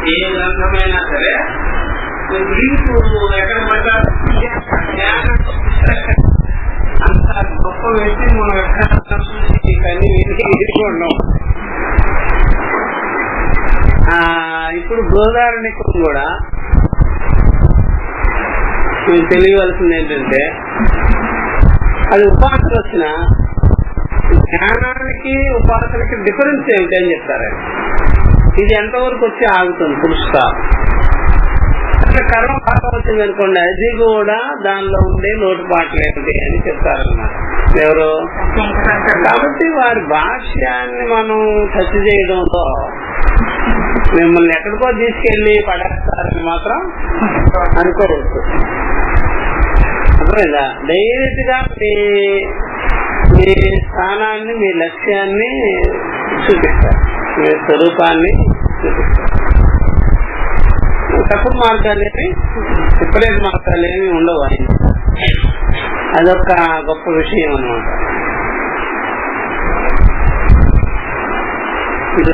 ఏ గ్రంథమైనా సరే లింకు ఎక్కడ పడతారు అంత గొప్ప వ్యక్తి మనం ఎక్కడ కానీ ఎదుర్కొన్నాం. ఇప్పుడు బృహదారణ్యకం కూడా మీరు తెలియవలసింది ఏంటంటే అది ఉపాసన వచ్చిన జ్ఞానానికి ఉపాసనకి డిఫరెన్స్ ఏమిటి అని చెప్తారు. ఇది ఎంతవరకు వచ్చి ఆగుతుంది పురుషా కర్మ బాగా వచ్చింది అనుకోండి, అది కూడా దానిలో ఉండే లోటుపాట్లు ఏమిటి అని చెప్తారన్నమాట ఎవరు. కాబట్టి వారి భాష్యాన్ని మనం టచ్ చేయడంతో మిమ్మల్ని ఎక్కడికో తీసుకెళ్లి పడేస్తారని మాత్రం అనుకోవచ్చు. అర్థమైందా? డైరెక్ట్ గా మీ స్థానాన్ని, మీ లక్ష్యాన్ని చూపిస్తారు, మీ స్వరూపాన్ని చూపిస్తారు. తప్పుడు మార్గాలేమి, విపరీత మార్గాలేమి ఉండవు. అదొక గొప్ప విషయం అన్నమాట. ఇది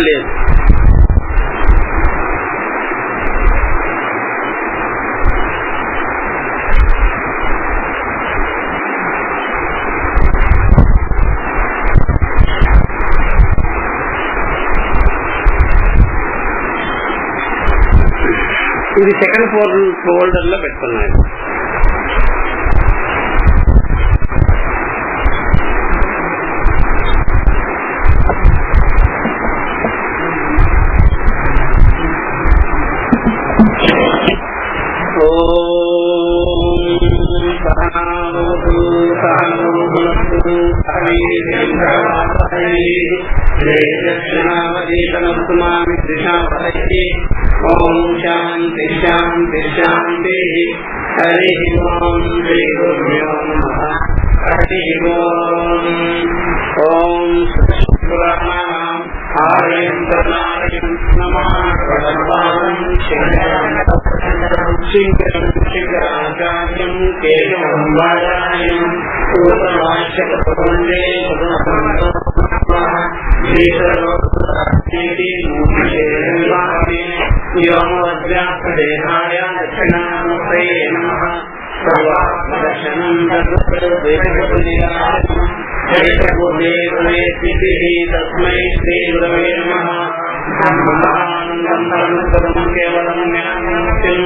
లేదు. ఇది సెకండ్ ఫోల్డర్ లో పెట్టుకున్నాను. ఓం శాంతి శాంతి శాంతి. హరి ఓం శ్రీ గురుభ్యో నమః. హరి ఓం. ఓం శుక్రాణాం ఆర్యం ప్రణాయం నమామి శంకరం శంకరాచార్యం కేశవం వారాయం పూర్ణమాశ్చర్యే వ్యోమవజ్రాదేహాయ దక్షిణామూర్తయే నమః. సర్వాత్మదర్శనం తస్మై శ్రీ గురవే నమః. కేవలం జ్ఞానమూర్తిం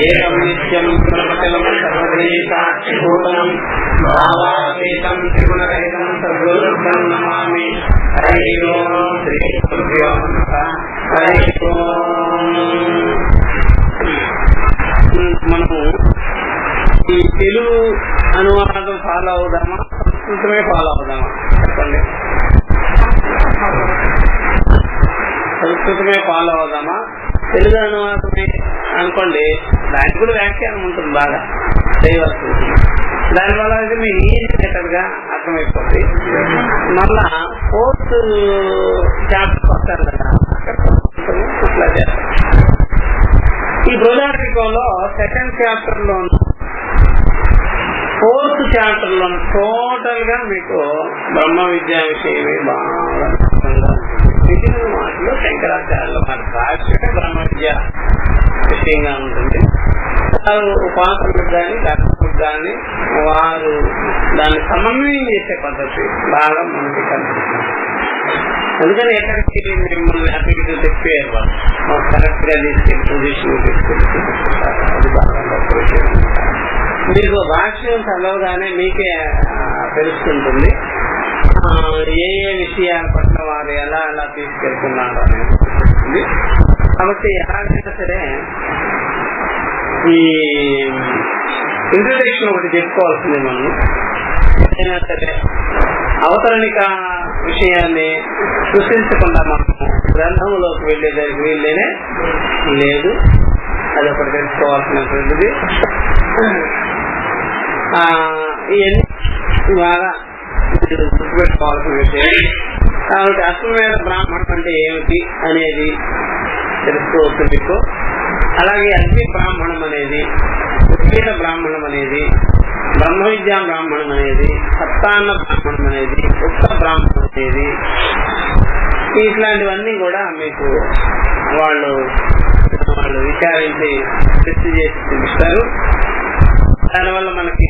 ఏకం నిత్యం గుణమచలం సర్వదేశాక్షిభూతం భావాతీతం త్రిగుణరహితం సద్గురుం నమామి. హరి ఓం శ్రీ గురుభ్యో నమః. హరి ఓం. మనము ఈ తెలుగు అనువాదం ఫాలో అవుదామా, సంస్కృతమే ఫాలో అవుదామా చెప్పండి? సంస్కృతమే ఫాలో అవుదామా, తెలుగు అనువాదమే అనుకోండి, దానికి కూడా వ్యాఖ్యానం ఉంటుంది, బాగా చేయవలసి ఉంటుంది. దానివల్ల అయితే మీకు ఈజీ గా అర్థమైపోతుంది. మళ్ళా 4th చాప్టర్ వస్తారు కదా, ఇట్లా చేస్తారు. ఈ బృహదారణ్యకంలో 2nd చాప్టర్ లో 4th చాప్టర్ లో టోటల్ గా మీకు బ్రహ్మ విద్యా విషయమే బాగా మిగిలిన వాటిలో శంకరాచార్యుల వారి భాష్యమే బ్రహ్మ విద్య విషయంగా ఉంటుంది. వారు ఉపాసకులకు కానీ దర్శకులకు కానీ వారు దాన్ని సమన్వయం చేసే పద్ధతి బాగా మనకి కనిపిస్తుంది. అందుకని ఎక్కడికి మిమ్మల్ని అక్కడికి తెప్పారు, వాళ్ళు కరెక్ట్ గా తీసుకెళ్ళి పొజిషన్ తీసుకెళ్ళి అది బాగా గొప్ప విషయం. మీకు భాష్యం చదవగానే మీకే తెలుస్తుంటుంది ఏ ఏ విషయాల పట్ల వారు ఎలా ఎలా తీసుకెళ్తున్నారు అనేది. కాబట్టి ఎలాగైనా సరే ఈ ఇంట్రడక్షన్ ఒకటి చెప్పుకోవాల్సింది. మనం ఏదైనా సరే అవతరణిక విషయాన్ని సృష్టించకుండా మనం గ్రంథంలోకి వెళ్లేదానికి వీళ్ళేనే లేదు. అది ఒకటి తెలుసుకోవాల్సినటువంటిది. ఇవన్నీ బాగా గుర్తుపెట్టుకోవాల్సిన విషయం. కాబట్టి అశ్వమేధ బ్రాహ్మణం అంటే ఏమిటి అనేది తెలుసుకోవచ్చు మీకు. అలాగే అగ్ని బ్రాహ్మణం అనేది, ఉద్గీత బ్రాహ్మణం అనేది, బ్రహ్మ విద్యా బ్రాహ్మణం అనేది, సప్తాన్న బ్రాహ్మణం అనేది, ఉక్త బ్రాహ్మణం అనేది, ఇట్లాంటివన్నీ కూడా మీకు వాళ్ళు విచారించి చర్చ చేసి చూపిస్తారు. దానివల్ల మనకి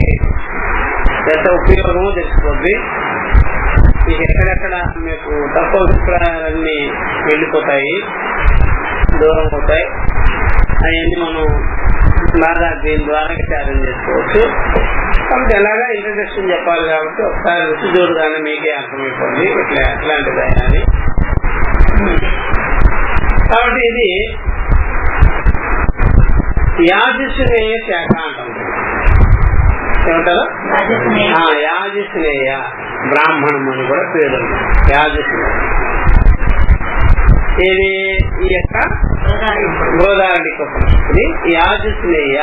ఎంత ఉపయోగమో తెలిసిపోద్ది. మీకు ఎక్కడెక్కడ మీకు తక్కువ అభిప్రాయాలన్నీ వెళ్ళిపోతాయి, దూరం అవుతాయి. అవన్నీ మనం బాగా దీని ద్వారా విచారం చేసుకోవచ్చు. కాబట్టి ఎలాగా ఇంట్రడక్షన్ చెప్పాలి కాబట్టి ఒకసారి రుచి చూడగానే మీకే అర్థమైపోయింది ఇట్లా ఎట్లాంటిది అని. కాబట్టి ఇది యాజస్నేయ శాఖ అంటారు. ఏమంటారు? యాజస్నేయ బ్రాహ్మణం అని కూడా పేరు. యాజస్నేయ ఇది ఈ యొక్క గోదావరి యాజస్నేయ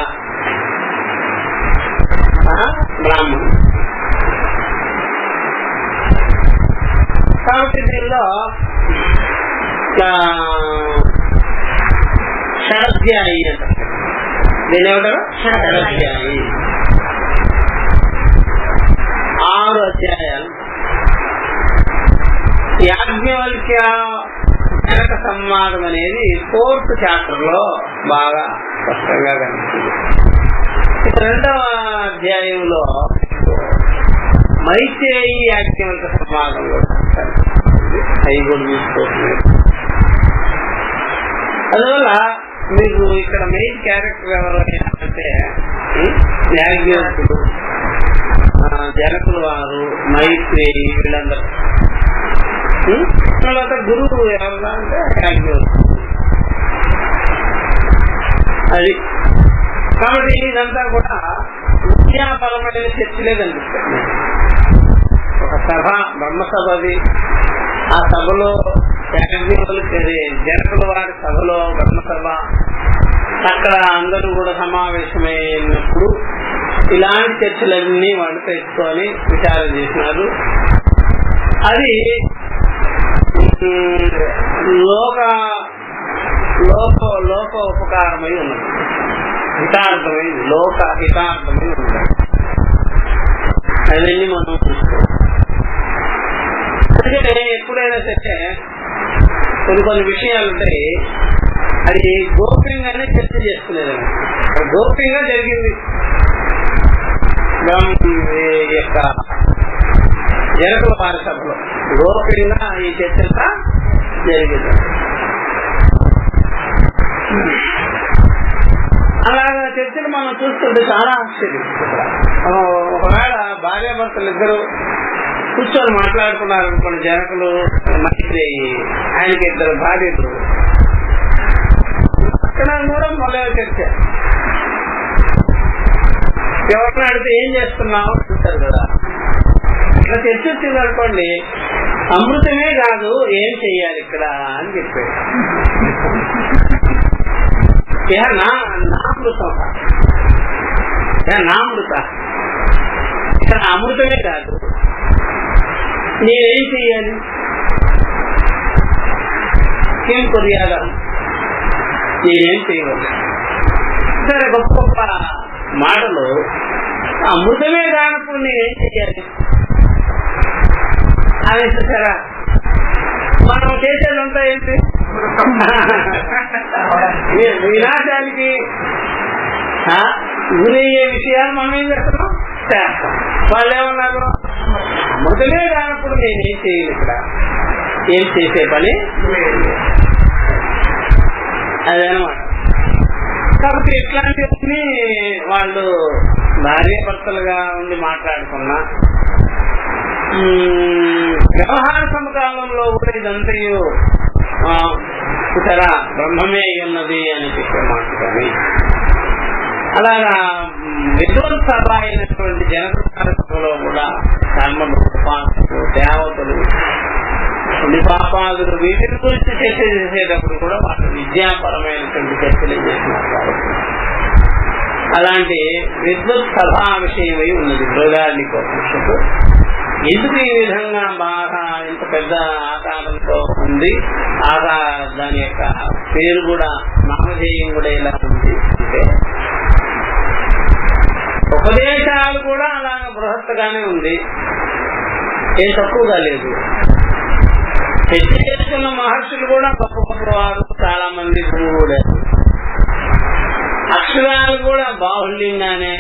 బ్రాహ్మణం. కాబట్టి దీనిలో షడధ్యాయి అంటారు. దీని ఏమంటారు? షడధ్యాయి. 6 అధ్యాయాలు. యాజ్ఞవల్క్య జనక సంవాదం అనేది 4th చాప్టర్ లో బాగా స్పష్టంగా కనిపిస్తుంది. 2వ అధ్యాయంలో మైత్రేయి యాజ్ఞవల్క్య సంవాదం కూడా అవి కూడా తీసుకోవచ్చు. అందువల్ల మీకు ఇక్కడ మెయిన్ క్యారెక్టర్ ఎవరు అంటే యాజ్ఞవల్కుడు, జనకుల వారు, మైత్రేయి, వీళ్ళందరూ. తర్వాత గురువు ఎవరు అంటే యాజ్ఞవల్కుడు. అది కాబట్టి ఇదంతా కూడా విద్యాపరమైన చర్చలే కనిపిస్తాయి. ఒక సభ, బ్రహ్మసభది. ఆ సభలో జనకుల వారి సభలో బ్రహ్మసభ, అక్కడ అందరూ కూడా సమావేశమైనప్పుడు ఇలాంటి చర్చలన్నీ వాళ్ళు తెచ్చుకొని విచారం చేసినారు. అది లోక ఉపకారమై ఉన్నది, హితార్థమై, లోక హితార్థమై ఉన్నది. అవన్నీ మనం చూసుకోవాలి. అందుకనే ఎప్పుడైనా సరే కొన్ని విషయాలు ఉంటాయి, అది గోప్యంగానే చర్చ చేసుకునేది. గోప్యంగా జరిగింది యొక్క జనకుల వారి సభలో, గోప్యంగా ఈ చర్చ జరిగింది. అలాగా చర్చలు మనం చూస్తుంటే చాలా ఆశ్చర్యం. ఒకవేళ భార్యాభర్తలు ఇద్దరు కూర్చొని మాట్లాడుకున్నారు అనుకోండి, జనకులు మైత్రేయి, ఆయనకి 2 భార్యలు, అక్కడ కూడా మొదలైన చర్చ. ఎవరిని అడిగితే ఏం చేస్తున్నావు అంటారు కదా. ఇట్లా చర్చ వచ్చింది అనుకోండి, అమృతమే కాదు ఏం చెయ్యాలి ఇక్కడ అని చెప్పాడు. నామృత ఇక్కడ అమృతమే కాదు, నేనేం చెయ్యాలి, ఏం కొరియాగా, నేనేం చేయగలను. సరే, గొప్ప గొప్ప మాటలు. అమృతమే కానప్పుడు నేనేం చెయ్యాలి అనేసారా? మనం చేసేదంతా ఏంటి? వినాశానికి గురయ్యే విషయాలు మనం ఏం చేస్తున్నాం, చేస్తాం. వాళ్ళు ఏమన్నారు? అమృతమే కానప్పుడు నేనేం చేయను, ఇక్కడ ఏం చేసే పని అదనమాట. కాబట్టి ఇట్లాంటివన్నీ వాళ్ళు భార్యాభర్తలుగా ఉండి మాట్లాడుకున్నా, వ్యవహార సమకాలంలో కూడా ఇదంతయు ఇతర బ్రహ్మమే ఉన్నది అని చెప్పే మాట. కానీ అలాగా విధ్వంసభ అయినటువంటి జనక సభలో కూడా కర్మలు, ఉపాసకులు, దేవతలు పుణ్య పాపాదులు వీటిని గురించి చర్చ చేసేటప్పుడు కూడా వాళ్ళు విద్యాపరమైనటువంటి చర్చలు చేస్తున్నారు కాబట్టి అలాంటి విద్వత్ సభా విషయమై ఉన్నది బృహదారణ్యోపనిషత్తు. ఎందుకు ఈ విధంగా బాగా ఇంత పెద్ద ఆకారంతో ఉంది, దాని యొక్క పేరు కూడా నామధేయం కూడా ఎలా ఉంది అంటే ఉపదేశాలు కూడా అలాగ బృహత్తుగానే ఉంది, ఏం తక్కువగా లేదు. చర్చ చేసుకున్న మహర్షులు కూడా గొప్ప గొప్ప వారు, చాలా మంది కూడా అక్షరాలు కూడా బాహుళ్యంగానే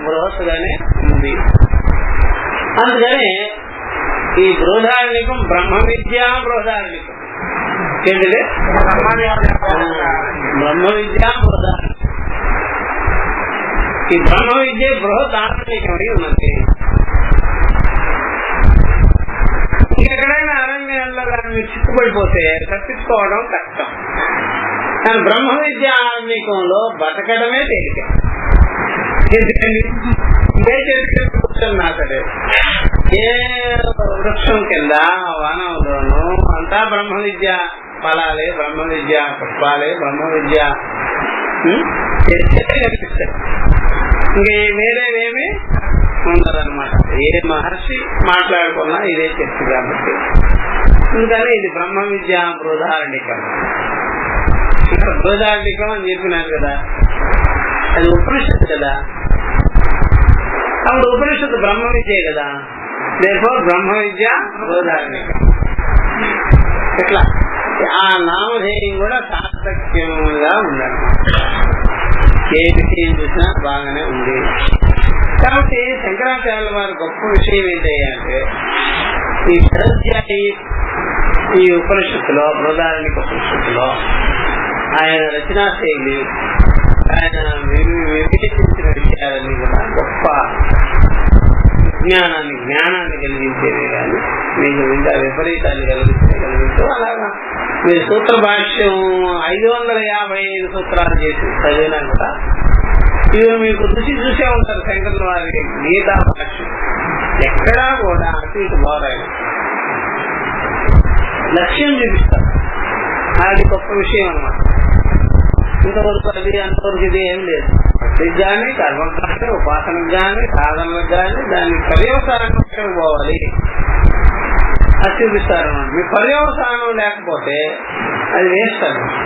బృహత్తుగానే ఉంది. అందుకని ఈ బృహదారణ్యకం బ్రహ్మ విద్యా బృహదారణ్యకం ఏంటిది? బ్రహ్మ విద్యా బృహదారణ్యకం. ఈ బ్రహ్మ విద్య బృహదారణ్యకమై ఉన్నది. ఎక్కడైనా అరణ్యంలో కానీ మీరు చిక్కుపడిపోతే తప్పించుకోవడం కష్టం. కానీ బ్రహ్మ విద్యారణ్యకంలో బతకడమే తేలిక. ఎందుకండి ఏ చెట్టు కూర్చొని సరే, ఏ వృక్షం కింద వనంలోనూ అంతా బ్రహ్మ విద్య ఫలాలే, బ్రహ్మ విద్య పుష్పాలే, బ్రహ్మ విద్య కనిపిస్తాయి. ఇంకే వేరేవేమీ ఉండదన్నమాట. ఏ మహర్షి మాట్లాడుకున్నా ఇదే చర్చ కాబట్టి అందుకని ఇది బ్రహ్మ విద్య బృహదారణ్యకం. బృహదారణ్యకం అని చెప్పినారు కదా, అది ఉపనిషత్తు కదా, అప్పుడు ఉపనిషత్తు బ్రహ్మ విద్యే కదా. దేర్ఫోర్ బ్రహ్మ విద్య బృహదారణ్యకం. ఇట్లా ఆ నామధేయం కూడా సార్థక్యంగా ఉందన్నమాట. ఏ విషయం చూసినా బాగానే ఉంది. కాబట్టి శంకరాచార్యుల వారి గొప్ప విషయం ఏంటంటే ఈ షడధ్యాయి ఈ ఉపనిషత్తులో, బృహదారణ్యక ఉపనిషత్తులో ఆయన రచనా శైలి, ఆయన వివేచించిన విషయాలన్నీ కూడా గొప్ప జ్ఞానాన్ని కలిగించేవి. కానీ మీకు ఇంకా విపరీతాన్ని కలిగించు. అలాగా మీరు సూత్ర భాష్యం 555 సూత్రాలు చేసి చదివినా కూడా ఇవి మీకు చూసే ఉంటారు. శంకరుల వారి గీతా భాష్యం ఎక్కడా కూడా అటు ఇటు బారాయి లక్ష్యం చూపిస్తారు. అది గొప్ప విషయం అన్నమాట. ఇంతవరకు అది అంతవరకు ఇది ఏం లేదు. భక్తికి కానీ, కర్మకు కానీ, ఉపాసనకు కానీ, సాధనలకు కానీ దాని పర్యవసానం ఎక్కడికి పోవాలి అది చూపిస్తారు అన్నమాట. మీ పర్యవసానం లేకపోతే అది వేస్ట్ అన్నమాట.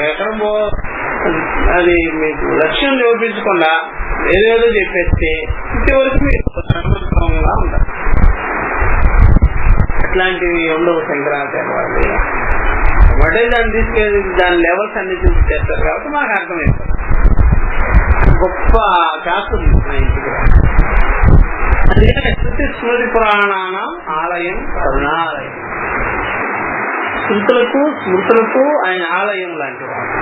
ఎక్కడ అది మీకు లక్ష్యం చూపించకుండా ఏదేదో చెప్పేస్తే ఇంతవరకు మీరు సర్వత్వంగా ఉంటారు. అట్లాంటివి ఉండవు శంకరాచార్య వాళ్ళు. ఒకటే దాన్ని తీసుకెళ్ళి దాని లెవెల్స్ అన్ని చూపించేస్తారు కాబట్టి మాకు అర్థమైపోతుంది. గొప్ప శాస్త్రం ఇంటికి అందుకని శృతి స్మృతి పురాణానం ఆలయం కరుణాలయం. శృతులకు స్మృతులకు ఆయన ఆలయం లాంటి వాడు.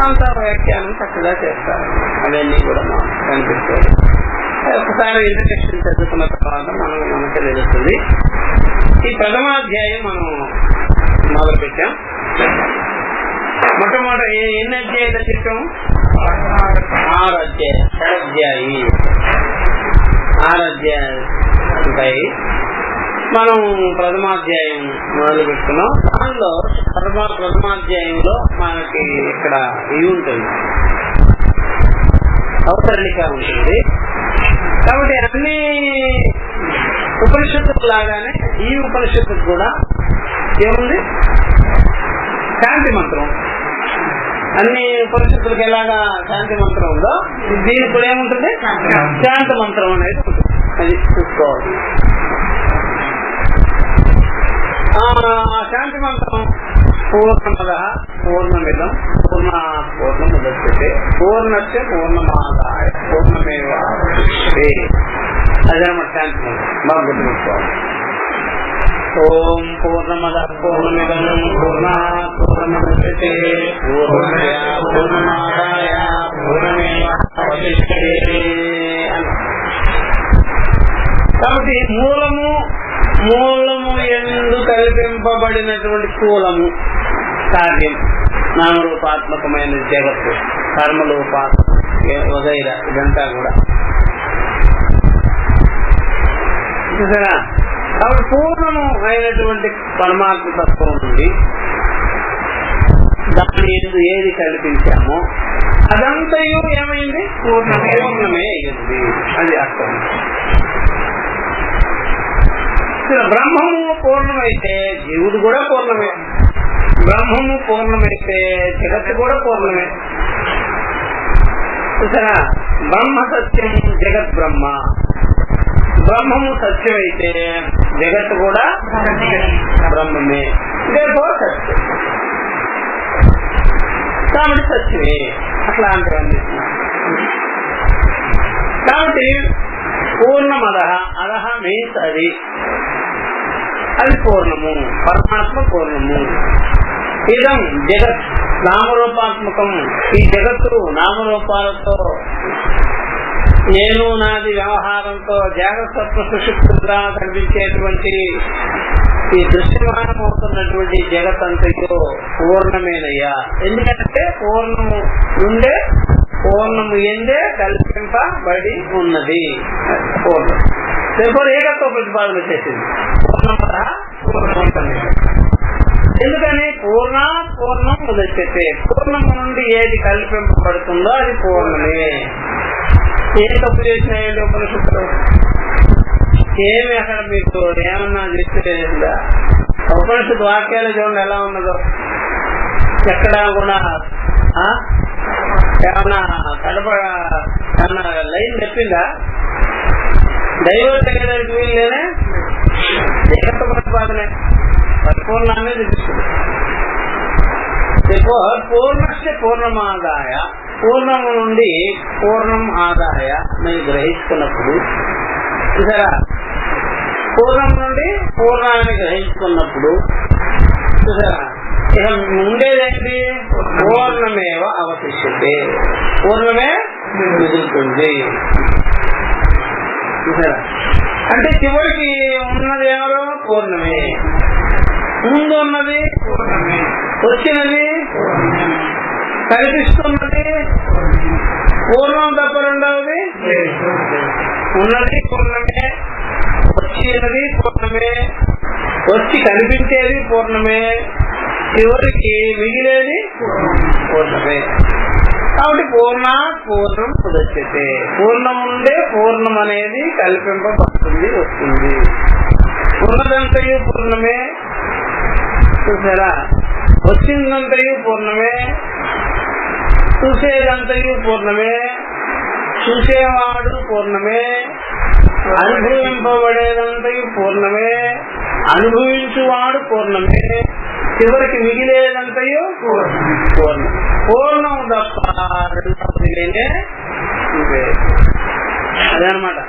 అంత వ్యాఖ్యానం చక్కగా చేస్తారు. అవన్నీ కూడా మాకు కనిపిస్తాయి. ఒకసారి ఇంట్రడక్షన్ చదువుకున్న తర్వాత మనకు తెలుస్తుంది. ఈ ప్రథమాధ్యాయం మనం మొదలు పెట్టాం. మొట్టమొదటి ఎన్ని అధ్యాయులు చెప్పాము? 6 అధ్యాయులు. షడధ్యాయి 6 అధ్యాయులు ఉంటాయి. మనం ప్రథమాధ్యాయం మొదలు పెట్టుకున్నాం. దానిలో ప్రథమాధ్యాయంలో మనకి ఇక్కడ ఇవి ఉంటుంది, అవతరణిక ఉంటుంది. కాబట్టి అన్ని ఉపనిషత్తులు లాగానే ఈ ఉపనిషత్తుకు కూడా ఏముంది? శాంతి మంత్రం. అన్ని ఉపనిషత్తులకు ఎలాగా శాంతి మంత్రం ఉందో దీనికి కూడా ఏముంటుంది? శాంతి మంత్రం అనేది ఉంటుంది. అది చూసుకోవాలి. శాంతి మంత్రం పూర్ణమద పూర్ణమిదం పూర్ణముదచ్యతే పూర్ణస్య పూర్ణమాదాయ పూర్ణమేవావశిష్యతే. అదనమాట శాంతి మంత్రం. బాగా గుర్తుపెట్టుకోవాలి. ఓం పూర్ణమద పూర్ణమిదం పూర్ణాత్ పూర్ణముదచ్యతే పూర్ణమేవ పూర్ణమాదాయ పూర్ణమేవావశిష్యతే. కాబట్టి మూలము ఎందు కల్పింపబడినటువంటి స్థూలము కార్యం, నామరూపాత్మకమైన జగత్తు, కర్మరూపాత్మ వగైరా ఇదంతా కూడా చూసారా కాబట్టి పూర్ణము అయినటువంటి పరమాత్మ తత్వం నుండి దాని ఏది కల్పించామో అదంతయు ఏమైంది? పూర్ణమే అయింది. అది అర్థం. బ్రహ్మము పూర్ణమైతే జీవుడు కూడా పూర్ణమే, బ్రహ్మము పూర్ణమైతే జగత్తు కూడా పూర్ణమే. చూసారా, బ్రహ్మ సత్యం జగత్ బ్రహ్మ, బ్రహ్మము సత్యమైతే జగత్తు కూడా బ్రహ్మమే, సత్యం కాబట్టి సత్యమే. అట్లాంటివన్నీ కాబట్టి పూర్ణమద, అదహ మీన్స్ అది పూర్ణము, పరమాత్మ పూర్ణము. ఇదం జగత్ నామరూపాత్మకం, ఈ జగత్తు నామరూపాలతో నేను నాది వ్యవహారంతో జాగ్రత్త సుషుప్తుగా కనిపించేటువంటి ఈ దృశ్యమానం అవుతున్నటువంటి జగత్ అంతయో పూర్ణమేనయ్యా. ఎందుకంటే పూర్ణము నుండే పూర్ణము ఎందే కల్పింపబడి ఉన్నది. పూర్ణం ఏకత్వ ప్రతిపాదన చేసింది. ఎందుకని పూర్ణం ఉదచ్చతే, పూర్ణము నుండి ఏది కల్పింపబడుతుందో అది పూర్ణమే. ఏ తప్పు చేసినాయండి ఉపనిషత్తులు? ఏమి అక్కడ మీకు ఏమన్నా తెలిసిందా? ఉపనిషత్తు వాక్యాలు చూడండి ఎలా ఉన్నదో. ఎక్కడ కూడా ఏమన్నా ఏమన్నా లైన్ చెప్పిందా? డైవర్ట్ అయ్యేదానికి వీళ్ళేనే జగత్తు ప్రతిపాదనే పరిపూర్ణాన్ని చూపిస్తుంది. పూర్ణస్య పూర్ణమాదాయ, పూర్ణము నుండి పూర్ణం ఆదాయ మీరు గ్రహించుకున్నప్పుడు, చూసారా, పూర్ణం నుండి పూర్ణాన్ని గ్రహించుకున్నప్పుడు చూసారా, ఇక ఉండేదేంటి? పూర్ణమేవ అవశిష్యతే, పూర్ణమే మిగులుతుంది. చూసారా, అంటే చివరికి ఉన్నది ఎవరో పూర్ణమే, ముందు ఉన్నది పూర్ణమే, వచ్చినది కనిపిస్తున్నది పూర్ణం తప్ప రెండవది ఉన్నది పూర్ణమే, వచ్చినది పూర్ణమే, వచ్చి కనిపించేది పూర్ణమే, చివరికి మిగిలేది పూర్ణమే. కాబట్టి పూర్ణం ఉదచ్చతే, పూర్ణం ఉండే పూర్ణం అనేది కల్పింపబడుతుంది, వస్తుంది. ఉన్నదంతయు పూర్ణమే, చూసారా, వచ్చిందంతయు పూర్ణమే, చూసేదంతయు పూర్ణమే, చూసేవాడు పూర్ణమే, అనుభవింపబడేదంతయు పూర్ణమే, అనుభవించువాడు పూర్ణమే, చివరికి మిగిలేదంతయు పూర్ణం. పూర్ణం తప్ప రెండవది అదనమాట.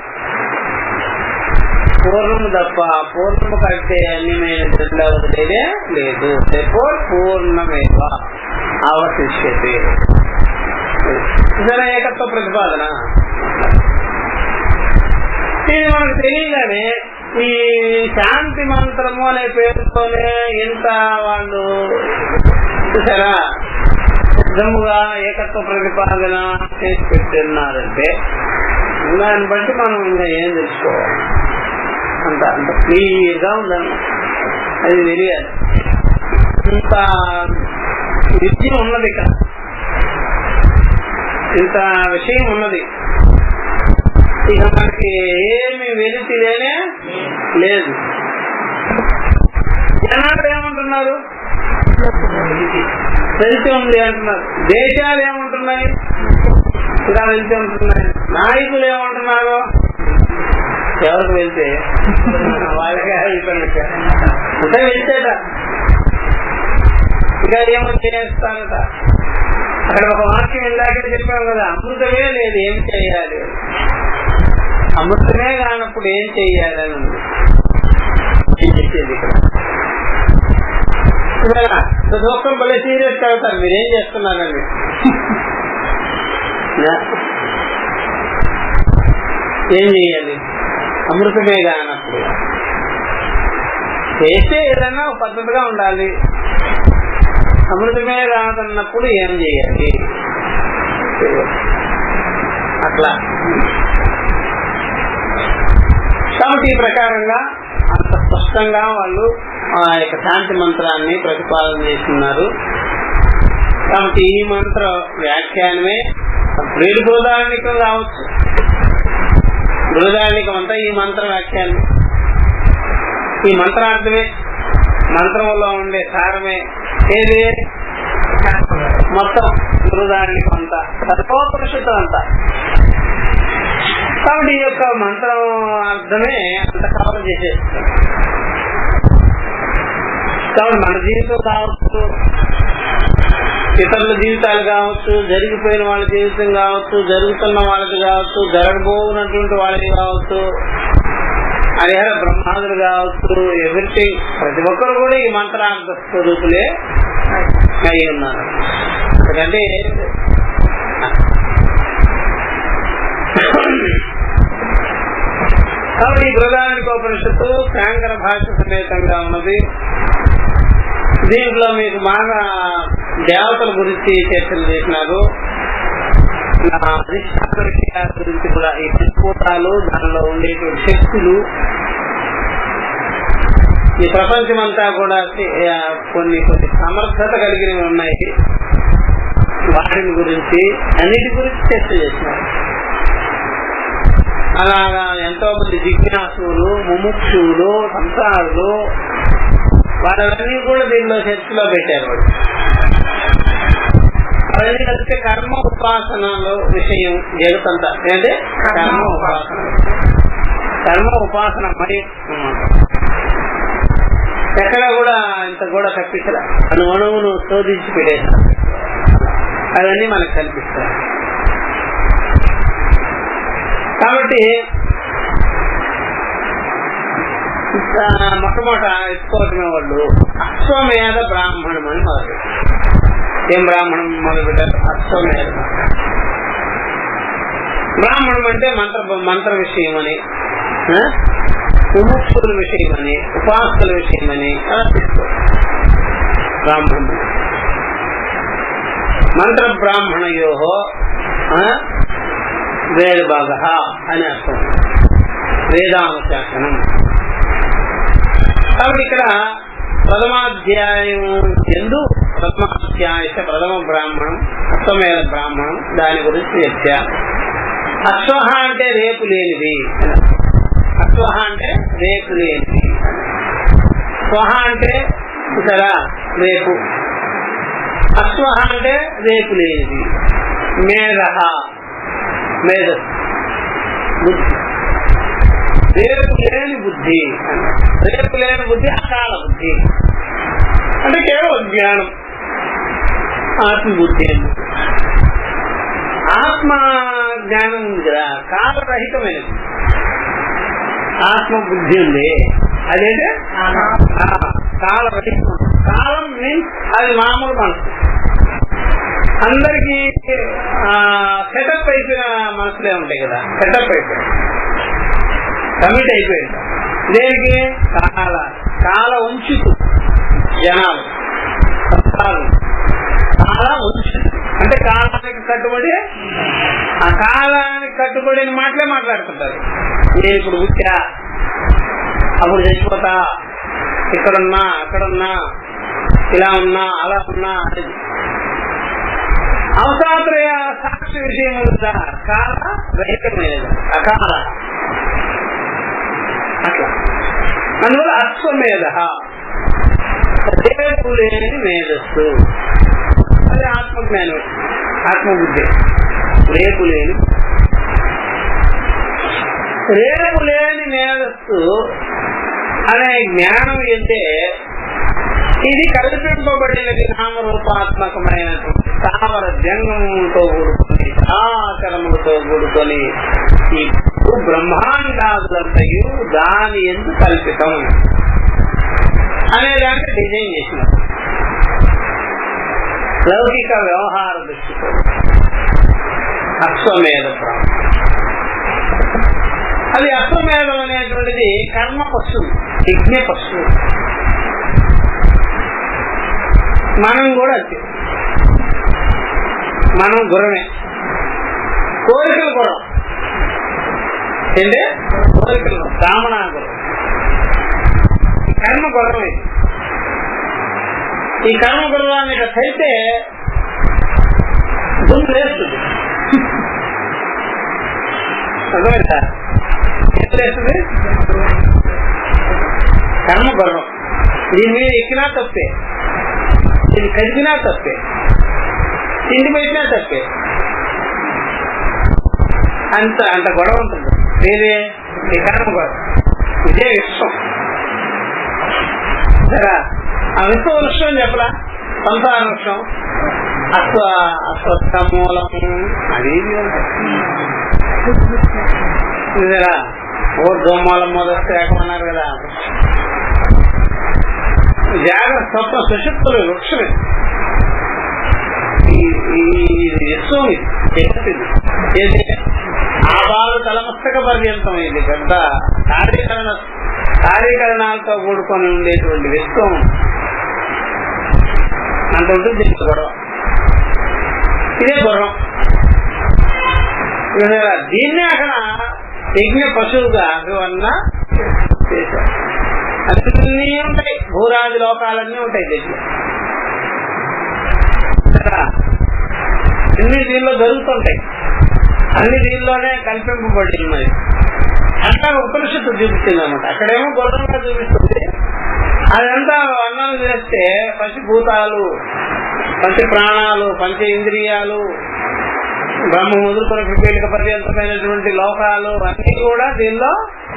పూర్ణము తప్ప పూర్ణము కంటే అన్యమైన రెండవది లేదే లేదు. పూర్ణమేవ అవశిష్యతే. ఇదన ఏకత్వ ప్రతిపాదన. ఇది మనకు తెలియగానే ఈ శాంతి మంత్రము అనే పేరుతోనే ఇంత వాళ్ళు చూసారా సిద్ధముగా ఏకత్వ ప్రతిపాదన చేసి పెట్టున్నారంటే దాన్ని బట్టి మనం ఇంకా ఏం తెలుసుకోవాలి? అంత క్లియర్ గా ఉందన్న, అది తెలియాలి. ఇంత విద్య ఉన్నది, ఇక్కడ ఇంత విషయం ఉన్నది. ఇక మనకి ఏమి వెలితిలేనే లేదు. జనాలు ఏమంటున్నారు? వెలితి ఉంది అంటున్నారు. దేశాలు ఏమంటున్నాయి? ఇలా వెలితి ఉంటున్నాయి. నాయకులు ఏమంటున్నారు? ఎవరికి వెళ్తే వాళ్ళకే అంటే వెళ్తేట ఇక ఏమో చేస్తారట. అక్కడ ఒక వాక్యం ఇందాకే చెప్పాం కదా, అమృతమే లేదు ఏం చెయ్యాలి, అమృతమే కానప్పుడు ఏం చెయ్యాలని ఉంది చెప్పేది. ఇక్కడ ప్రతి ఒక్కరు భలే సీరియస్ అవుతారు, మీరేం చేస్తున్నారండి. ఏం చెయ్యాలి? అమృతమే కానప్పుడు చేస్తే ఏదైనా పద్ధతిగా ఉండాలి. అమృతమే కాదన్నప్పుడు ఏం చెయ్యాలి? అట్లా. కాబట్టి ఈ ప్రకారంగా అంత స్పష్టంగా వాళ్ళు ఆ యొక్క శాంతి మంత్రాన్ని ప్రతిపాదన చేస్తున్నారు. కాబట్టి ఈ మంత్ర వ్యాఖ్యానమే బృహదారణ్యకం కావచ్చు. బృహదారణ్యకం అంతా ఈ మంత్ర వ్యాఖ్యానం, ఈ మంత్రార్థమే, మంత్రంలో ఉండే సారమే ఏది మొత్తం బృహదారణ్యకం అంతా, సర్వోపనిషత్తు అంతా. కాబట్టి ఈ యొక్క మంత్రం అర్థమే అంత కవర్ చేసేస్తుంది. కాబట్టి మన జీవితం కావచ్చు, ఇతరుల జీవితాలు కావచ్చు, జరిగిపోయిన వాళ్ళ జీవితం కావచ్చు, జరుగుతున్న వాళ్ళది కావచ్చు, జరగబోనటువంటి వాళ్ళది కావచ్చు, హరిహర బ్రహ్మాదులు కావచ్చు, ఎవ్రీథింగ్ ప్రతి ఒక్కరు కూడా ఈ మంత్రార్థ స్వరూపులే అయి ఉన్నారు. ఎందుకంటే కాబట్టి ఈ బృహదారణ్యకోపనిషత్తు శాంకర భాష సమేతంగా ఉన్నది. దీంట్లో మీకు బాగా దేవతల గురించి చర్చలు చేసినారు. అధిష్టాన విషయాల గురించి కూడా, ఈ పంచభూతాలు, దానిలో ఉండేటువంటి శక్తులు, ఈ ప్రపంచమంతా కూడా కొన్ని కొన్ని సమర్థత కలిగినవి ఉన్నాయి, వాటిని గురించి అన్నిటి గురించి చర్చ చేసినారు. అలాగా ఎంతో మంది జిజ్ఞాసులు, ముముక్షువులు, సంసారులు, వాళ్ళన్నీ కూడా దీనిలో చర్చలో పెట్టారు. అవన్నీ కలిస్తే కర్మ ఉపాసనలో విషయం జరుగుతుందా అంటే కర్మ ఉపాసన, కర్మ ఉపాసన మరి ఎక్కడ కూడా ఇంత కూడా కల్పించరా, అణువును శోధించి పెట్టేశారు. అవన్నీ మనకు కల్పిస్తారు. కాబట్టి మొట్టమొదట ఎత్తుకోవటమే వాళ్ళు అశ్వమేధ బ్రాహ్మణం అని మొదలు. ఏం బ్రాహ్మణం మొదలు పెట్టారు? అశ్వమేధ బ్రాహ్మణం అంటే మంత్ర విషయం అని, ముముక్షుల విషయం అని, ఉపాసకుల విషయం అని అలా తీసుకోవాలి. బ్రాహ్మణం మంత్ర బ్రాహ్మణయోహో వేద భాగ అని అర్థం, వేదానుశాసనం. కాబట్టి ఇక్కడ ప్రథమాధ్యాయం ఎందు ప్రథమాధ్యాయ ప్రథమ బ్రాహ్మణం, అశ్వమేధ బ్రాహ్మణం, దాని గురించి చర్చ. అశ్వ అంటే రేపు లేనిది, అశ్వ అంటే రేపు లేనిది, స్వహ అంటే సరా రేపు, అశ్వ అంటే రేపు లేనిది, మేధ మేధస్ బుద్ధి, రేపు లేని బుద్ధి. రేపు లేని బుద్ధి అకాల బుద్ధి అంటే కేవలం జ్ఞానం, ఆత్మబుద్ధి. ఆత్మ జ్ఞానం ఉంది కదా, కాలరహితమైనది. ఆత్మబుద్ధి ఉంది, అదేంటే కాలరహితం. కాలం మీన్స్ అది మామూలు మనసు. అందరికీ సెటప్ అయిపోయిన మనసులే ఉంటాయి కదా, సెటప్ అయిపోయి కమిట్ అయిపోయింది. దేనికి? కాల ఉంచుతూ జనాలు కాల ఉంచు అంటే కాలానికి కట్టుబడి, ఆ కాలానికి కట్టుబడిన మాటలే మాట్లాడుతుంటారు. నేను ఇప్పుడు పుట్టా, అప్పుడు చచ్చిపోతా, ఇక్కడున్నా అక్కడున్నా, ఇలా ఉన్నా అలా ఉన్నా అనేది అవసరత్రయ సాక్షి విషయం కాల రహితమైనది, అకాల. అట్లా అందువల్ల అశ్వమేధ రేపు లేని మేధస్సు, అది ఆత్మజ్ఞానం, ఆత్మబుద్ధి. రేపు లేని మేధస్సు అనే జ్ఞానం అంటే ఇది కల్పింపబడినది నామరూపాత్మకమైనటువంటి స్థావర జంగములతో కూడుకొని, ఆచరములతో కూడుకొని ఈ బ్రహ్మాండాదులంతయు దాని ఎందుకు కల్పితం అనేదానికి డిజైన్ చేసినారు లౌకిక వ్యవహార దృష్టితో. అశ్వమేధ బ్రాహ్మణం, అది అశ్వమేధం అనేటువంటిది కర్మ పశువు, యజ్ఞ పశువు. మనం కూడా అంతే, మనం గుర్రమే, కోరికలు గుర్రం. ఏంటే కోరికలు బ్రాహ్మణ గుర్రం. కర్మ గుర్రం ఇది. ఈ కర్మ గుర్రాన్ని ఇక అయితే దుమ్ము లేస్తుంది. అర్థమైందా? ఎట్లా లేస్తుంది? కర్మ గుర్రం. దీని మీద ఎక్కినా తప్పే, దీన్ని కదిపినా తప్పే, తిండి పెట్టినా తప్పే. అంత గొడవ ఉంటుంది. ఏదే ఈ కర్మ గొడవ. ఇదే విశ్వం. సరే, ఆ విశ్వ వృక్షం చెప్పలా, సంసార వృక్షం, అస్వస్థ మూలం అది చూసారా? ఊర్ధ్వమూలం మొదటి ఏకమన్నారు కదా. జాగ్రత్త స్వప్న సుషుప్తులు వృక్షమే. ఈ విశ్వం ఇది ఏది ఆబాలు తలమస్తక పర్యంతం. ఇది పెద్ద కార్యకరణాలతో కూడుకొని ఉండేటువంటి విశ్వం. అంత ఉంటుంది దీనికి గొడవ. ఇదే గుర్రం. దీన్నే అక్కడ యజ్ఞ పశువుగా అభివన్న చేశారు. అన్నీ ఉంటాయి, భూరాది లోకాలన్నీ ఉంటాయి దీంట్లో. అన్ని దీనిలో జరుగుతుంటాయి, అన్ని దీనిలోనే కల్పింపబడి ఉన్నాయి. అంతా ఉపనిషత్తు చూపిస్తుంది అన్నమాట. అక్కడేమో గుర్రంగా చూపిస్తుంది. అదంతా వర్ణన చేస్తే పంచభూతాలు, పంచ ప్రాణాలు, పంచ ఇంద్రియాలు, బ్రహ్మ మొదలుకొని పిపీలిక పర్యంతమైనటువంటి లోకాలు అన్ని కూడా దీనిలో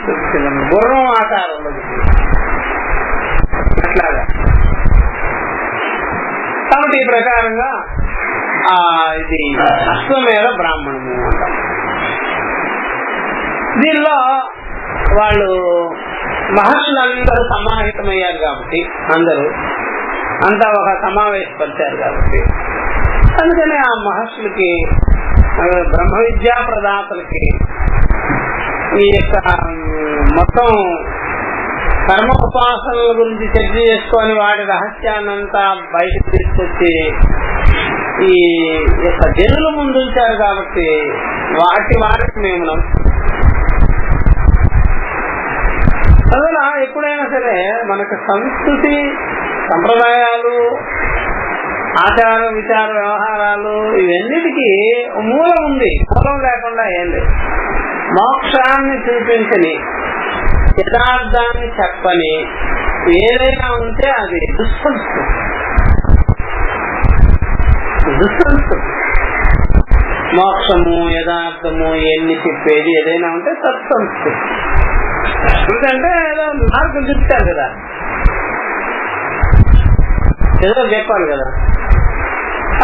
చూపిస్తుంది. గుర్రం ఆకారంలో అట్లాగా. కాబట్టి ఈ ప్రకారంగా ఇది అశ్వమేధ బ్రాహ్మణము అంటాం. దీనిలో వాళ్ళు మహర్షులందరూ సమాహితమయ్యారు కాబట్టి, అందరూ అంతా ఒక సమావేశపరిచారు కాబట్టి, అందుకని ఆ మహర్షులకి, బ్రహ్మ విద్యా ప్రదాతలకి ఈ యొక్క మొత్తం కర్మ ఉపాసనల గురించి చర్చ చేసుకొని వాటి రహస్యాన్నంతా బయటకు తీసుకొచ్చి ఈ యొక్క జనుల ముందు ఉంచారు కాబట్టి వాటికి మేము అందువల్ల ఎప్పుడైనా సరే మనకు సంస్కృతి, సంప్రదాయాలు, ఆచార విచార వ్యవహారాలు ఇవన్నిటికీ మూలం ఉంది. మూలం లేకుండా ఏం లేదు. మోక్షాన్ని చూపించని, యథార్థాన్ని చెప్పని ఏదైనా ఉంటే అది దుస్సంస్కృతి. మోక్షము, యథార్థము ఇవన్నీ చెప్పేది ఏదైనా ఉంటే సత్సంస్కృతి. ఎందుకంటే ఏదో మార్గం చెప్తారు కదా, ఏదో చెప్పాలి కదా.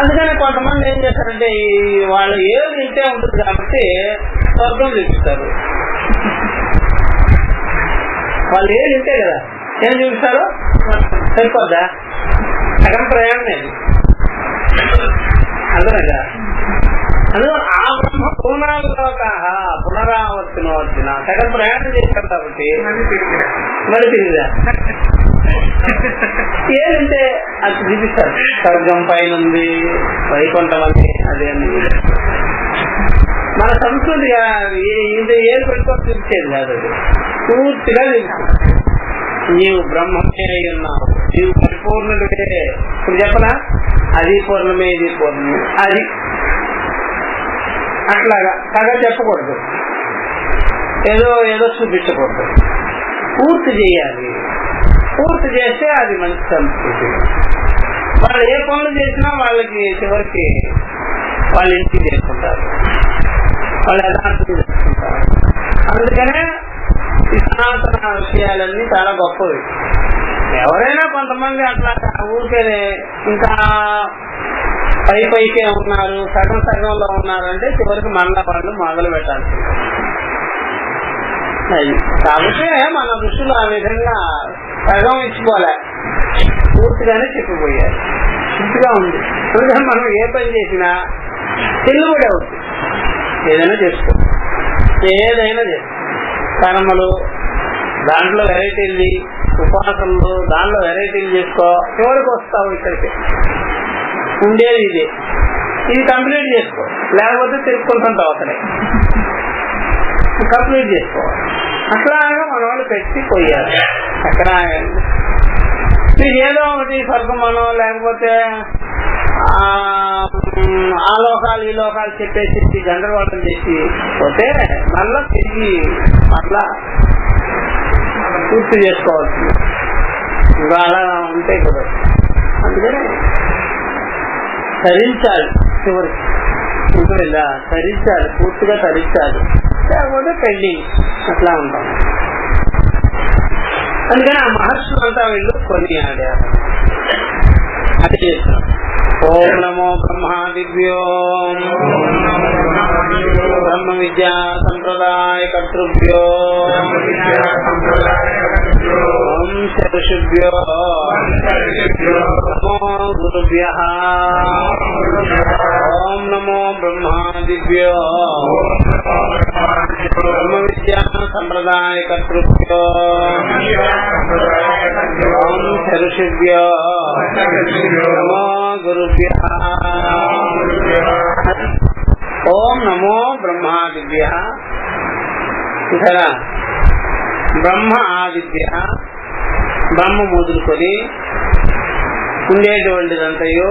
అందుకని కొంతమంది ఏం చేస్తారంటే వాళ్ళు ఏది ఇంటే ఉంటుంది కాబట్టి స్వర్గం చూపిస్తారు. వాళ్ళు ఏది ఇంటే కదా ఏం చూపిస్తారు, సరిపోద్దా? సగం ప్రయాణమే అర్థమైందా? అందులో ఆ బ్రహ్మ పూర్ణాలోక పునరావర్తిన సగం ప్రయాణం చేశారు కాబట్టి మళ్ళీ తిరిగిదా ఏదంటే అది చూపిస్తారు. స్వర్గం పైన ఉంది, వైకుంఠం అని అదే మన సంస్కృతి ఇది ఏది పెట్టుకొని చూపించేది కాదు. అది పూర్తిగా చూపిస్తుంది. నీవు బ్రహ్మమే అయి ఉన్నావు, నీవు పరిపూర్ణుడే. ఇప్పుడు చెప్పనా, అది పూర్ణమే, ఇది పూర్ణమే, అది అట్లాగా సగా చెప్పకూడదు, ఏదో ఏదో చూపించకూడదు. పూర్తి చేయాలి. పూర్తి చేస్తే అది మంచి సంస్కృతి. వాళ్ళు ఏ పనులు చేసినా వాళ్ళకి చివరికి వాళ్ళ ఇంటికి చేసుకుంటారు, వాళ్ళు యథార్థం చేసుకుంటారు. అందుకనే ఈ సనాతన విషయాలన్నీ చాలా గొప్పవి. ఎవరైనా కొంతమంది అట్లా ఊరికే ఇంకా పైకే ఉన్నారు, సగం సగంలో ఉన్నారంటే చివరికి మళ్ళా వాళ్ళు మొదలు పెట్టాల్సి. కాబట్టి మన ఋషులు ఆ విధంగా సగం ఇచ్చిపోలే, పూర్తిగానే చెప్పిపోయారు. పూర్తిగా ఉంది. అందుకని మనం ఏ పని చేసినా చెల్లుబడి అవుతుంది. ఏదైనా చేసుకో, ఏదైనా చేసుకో. కర్మలు దాంట్లో వెరైటీలు, ఉపాసనలు దాంట్లో వెరైటీలు చేసుకో, చివరికి వస్తావు ఇక్కడికి. ఉండేది ఇదే, ఇది కంప్లీట్ చేసుకో, లేకపోతే తెలుసుకుంటుంటావు అక్కడే. కంప్లీట్ చేసుకోవాలి. అట్లాగా మన వాళ్ళు పెట్టి పోయారు. ఎక్కడ మీకు ఏదో ఒకటి స్వర్గమనో లేకపోతే ఆ లోకాలు ఈ లోకాలు చెప్పేసి గందరగోళం చేసి పోతే మళ్ళా తిరిగి మళ్ళా పూర్తి చేసుకోవాల్సింది. ఇంకా అలా ఉంటే కూడా అందుకని తరించాలి, చివరికి ఇంకా ఇలా తరించాలి, పూర్తిగా తరించాలి, లేకపోతే పెండింగ్ అట్లా ఉంటాం. అందుకని ఆ మహర్షులంతా వీళ్ళు కొన్ని ఆడారు. అది చేస్తున్నారు. ఓం నమో బ్రహ్మాదిభ్యో బ్రహ్మ విద్యా సంప్రదాయ కర్తృభ్యో ఋషిభ్యో నమో గురుభ్యః. ఓం నమో బ్రహ్మాదిభ్యో బ్రహ్మ విద్యా సంప్రదాయ కర్తృభ్యో ఋషిభ్యో నమో గురుభ్యః. ఓం నమో బ్రహ్మాదిభ్య. ఇక్కడ బ్రహ్మ ఆదిభ్య, బ్రహ్మ మొదలుకొని ఉండేటువంటిదంతయో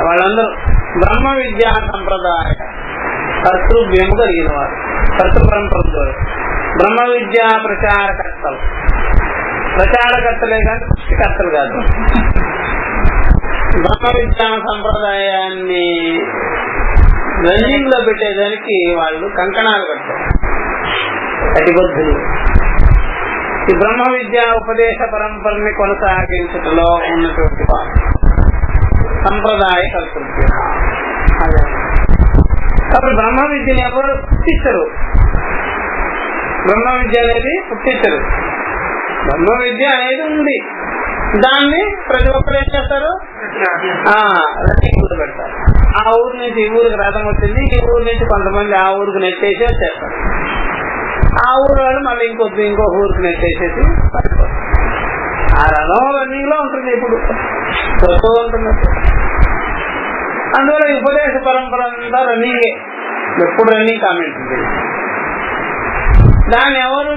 వాళ్ళందరూ బ్రహ్మ విద్యా సంప్రదాయ కర్తృభ్యము కలిగిన వారు, కర్తృ పరంపరతో బ్రహ్మ విద్యా ప్రచారకర్తలు. ప్రచారకర్తలే కానీ సృష్టికర్తలు కాదు. బ్రహ్మ విద్యా సంప్రదాయాన్ని రన్నింగ్ లో పెట్టేదానికి వాళ్ళు కంకణాలు కట్టారు, కటిబద్ధులు. ఈ బ్రహ్మ విద్యా ఉపదేశ పరంపరని కొనసాగించటంలో ఉన్నటువంటి వారు సంప్రదాయ కర్తృత్వం. కాబట్టి బ్రహ్మ విద్యని ఎవరు పుట్టించరు, బ్రహ్మ విద్య అనేది పుట్టించరు. బ్రహ్మ విద్య అనేది ఉంది, దాన్ని ప్రతి ఒక్కరు ఏం చేస్తారు, రన్నింగ్ లో పెడతారు. ఆ ఊరు నుంచి ఈ ఊరికి రథం వచ్చింది, ఈ ఊరు నుంచి కొంతమంది ఆ ఊరికి నెట్టేసి వచ్చేస్తారు. ఆ ఊరు వాళ్ళు మళ్ళీ ఇంకో ఊరికి నెట్టేసేసి పడిపోతారు. ఆ రథం రన్నింగ్ లో ఉంటుంది, ఇప్పుడు ఉంటుంది. అందువల్ల ఉపదేశ పరంపర అంతా రన్నింగే, ఎప్పుడు రన్నింగ్ కామెంట్ ఉంటుంది. దాన్ని ఎవరు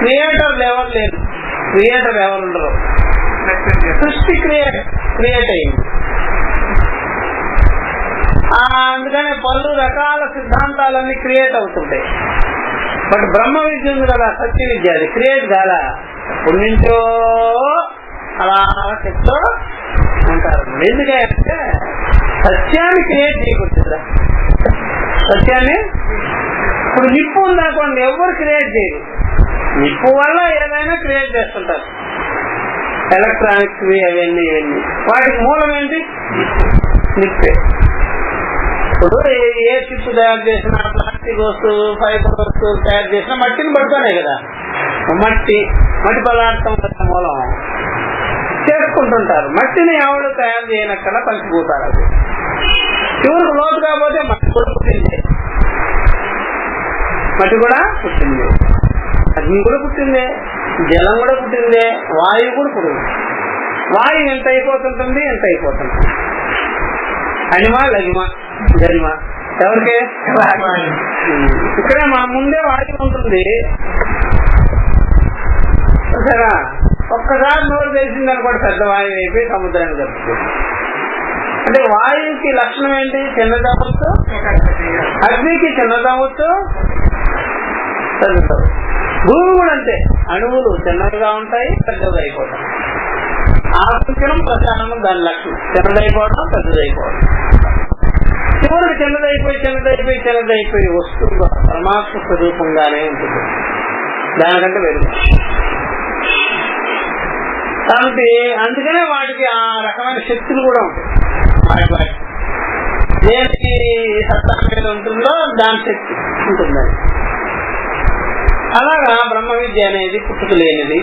క్రియేటర్లు ఎవరు లేరు, క్రియేటర్ ఎవరు ఉండరు. సృష్టి క్రియేట్ అయింది. అందుకనే పలు రకాల సిద్ధాంతాలన్నీ క్రియేట్ అవుతుంటాయి. బట్ బ్రహ్మ విద్య ఉంది కదా, సత్య విద్య, అది క్రియేట్ కాదా, ఎప్పటి నుంచో అలా చెప్తూ ఉంటారు. ఎందుకంటే సత్యాన్ని క్రియేట్ చేయకూడదు. సత్యాన్ని ఇప్పుడు నిప్పు ఉందనుకోండి, ఎవరు క్రియేట్ చేయరు. నిప్పు వల్ల ఏదైనా క్రియేట్ చేస్తుంటారు, ఎలక్ట్రానిక్స్ అవన్నీ ఇవన్నీ. వాటికి మూలం ఏంటి, నిప్పే. ఇప్పుడు ఏ చిప్పు తయారు చేసినా, ప్లాస్టిక్ వస్తువు, ఫైబర్ వస్తువు తయారు చేసినా మట్టిని పడుతున్నాయి కదా. మట్టి పదార్థం మూలం చేసుకుంటుంటారు. మట్టిని ఎవరు తయారు చేయనక్కడా పంచిపోతారు. అది చివరికి లోతు కాకపోతే మట్టి కూడా పుట్టింది, మట్టి కూడా పుట్టింది, అగ్ని కూడా పుట్టిందే, జలం కూడా పుట్టిందే, వాయువు కూడా పుట్టింది. వాయువు ఎంత అయిపోతుంటుంది, ఎంత అయిపోతుంది. అనిమా లగిమా గరిమా ఎవరికి, ఇక్కడ మా ముందే వాయువు ఉంటుంది. సరే, ఒక్కసారి నోరు తెలిసింది అనుకోండి, పెద్ద వాయువు అయిపోయి సముద్రాన్ని కలుపుతుంది. అంటే వాయువుకి లక్షణం ఏంటి, చిన్నదవచ్చు, అగ్నికి చిన్నదవచ్చు, పెద్దదవు. భూమి కూడా అంతే, అణువులు చిన్నవిగా ఉంటాయి, పెద్దగా అయిపోతాయి. ఆశించడం ప్రచారం దాని లక్షణం, చిన్నదైపోవడం, పెద్దదైపోవడం. చివరికి చిన్నదైపోయి వస్తువుగా పరమాత్మ స్వరూపంగానే ఉంటుంది, దానికంటే వెలుగు. కాబట్టి అందుకనే వాటికి ఆ రకమైన శక్తులు కూడా ఉంటాయి. వాటి దేనికి సత్తా మీద ఉంటుందో దాని శక్తి ఉంటుందని. అలాగా బ్రహ్మ విద్య అనేది పుట్టుకలేనిది,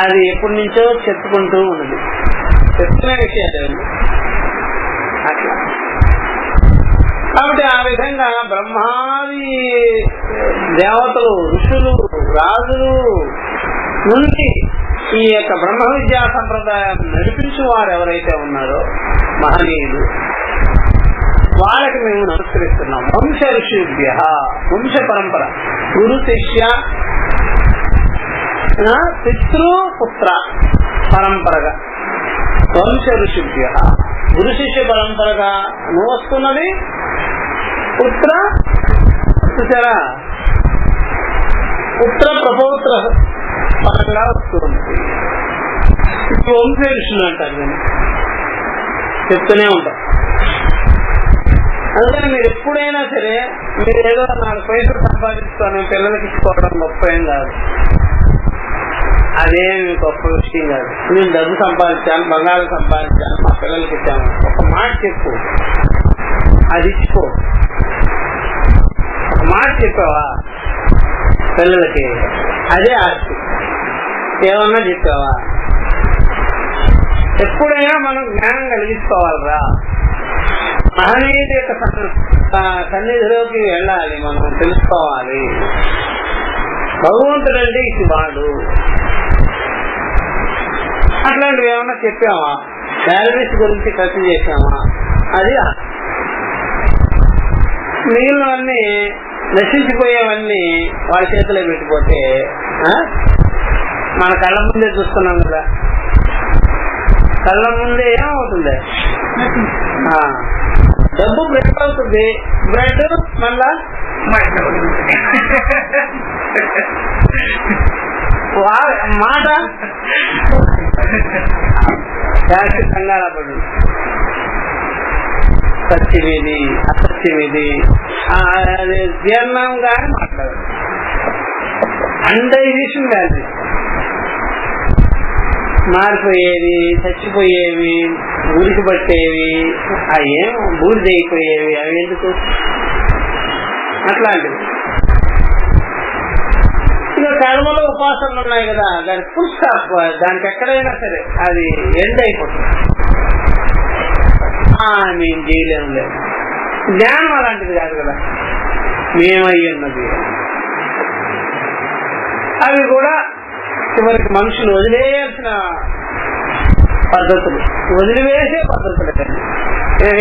అది ఎప్పటి నుంచో చెప్పుకుంటూ ఉన్నది, చెప్తున్న విషయాలు అట్లా. కాబట్టి ఆ విధంగా బ్రహ్మాది దేవతలు, ఋషులు, రాజులు నుండి ఈ యొక్క బ్రహ్మ విద్యా సంప్రదాయం నడిపించు వారు ఎవరైతే ఉన్నారో మహనీయులు, వాళ్ళకి మేము నమస్కరిస్తున్నాం. వంశ ఋషిభ్య, వంశ పరంపర, గురు శిష్య పితృపుత్ర పరంపరగా వంశ ఋషిభ్య గురు శిష్య పరంపరగా నువ్వు వస్తున్నది పుత్ర చూసారా, పుత్ర ప్రపౌత్ర పరంగా వస్తుంది. ఇప్పుడు వంశ ఋషులు అంటారు, నేను చెప్తూనే ఉంటాం. అందుకని మీరు ఎప్పుడైనా సరే మీరు ఏదో 4 పైసలు సంపాదిస్తాను పిల్లలకి ఇచ్చుకోవడం గొప్ప ఏం కాదు, అదేమి గొప్ప విషయం కాదు. నేను డబ్బు సంపాదించాను, బంగారు సంపాదించాను, మా పిల్లలకి ఇచ్చాను, ఒక మాట చెప్పు, అది ఇచ్చుకో. ఒక మాట చెప్పావా పిల్లలకి, అదే ఆస్తి. ఏమన్నా చెప్పావా? ఎప్పుడైనా మనం జ్ఞానం కలిగించుకోవాలరా, మహనీయుడి యొక్క సన్నిధిలోకి వెళ్ళాలి, మనం తెలుసుకోవాలి. భగవంతుడంటే ఇది వాడు. అట్లాంటివి ఏమన్నా చెప్పామా? శాలరీస్ గురించి ఖర్చు చేసామా? అది మిగిలినవన్నీ నశించిపోయేవన్నీ వాళ్ళ చేతిలో పెట్టిపోతే మన కళ్ళ ముందే చూస్తున్నాం కదా, కళ్ళ ముందే ఏమవుతుంది? డబ్బు బ్రెడ్ అవుతుంది, బ్రెడ్ మళ్ళా మాట కంగారా పడు. సత్యమేది అసత్యమేది అది జీర్ణంగా మాట్లాడు. అండైజేషన్ వ్యాధి, మారిపోయేవి, చచ్చిపోయేవి, ఊరికి పట్టేవి, ఏం బూడిదైపోయేవి, అవి ఎందుకు? అట్లాంటివి. ఇక కర్మలో ఉపాసనలు ఉన్నాయి కదా, దానికి ఫుల్ స్టాప్, దానికి ఎక్కడైనా సరే అది ఎండ్ అయిపోతుంది. మేము చేయలేము లేదు. జ్ఞానం అలాంటిది కాదు కదా, మేమయ్యున్నది. అవి కూడా చివరికి మనుషులు వదిలేయాల్సిన పద్ధతులు, వదిలివేసే పద్ధతులు.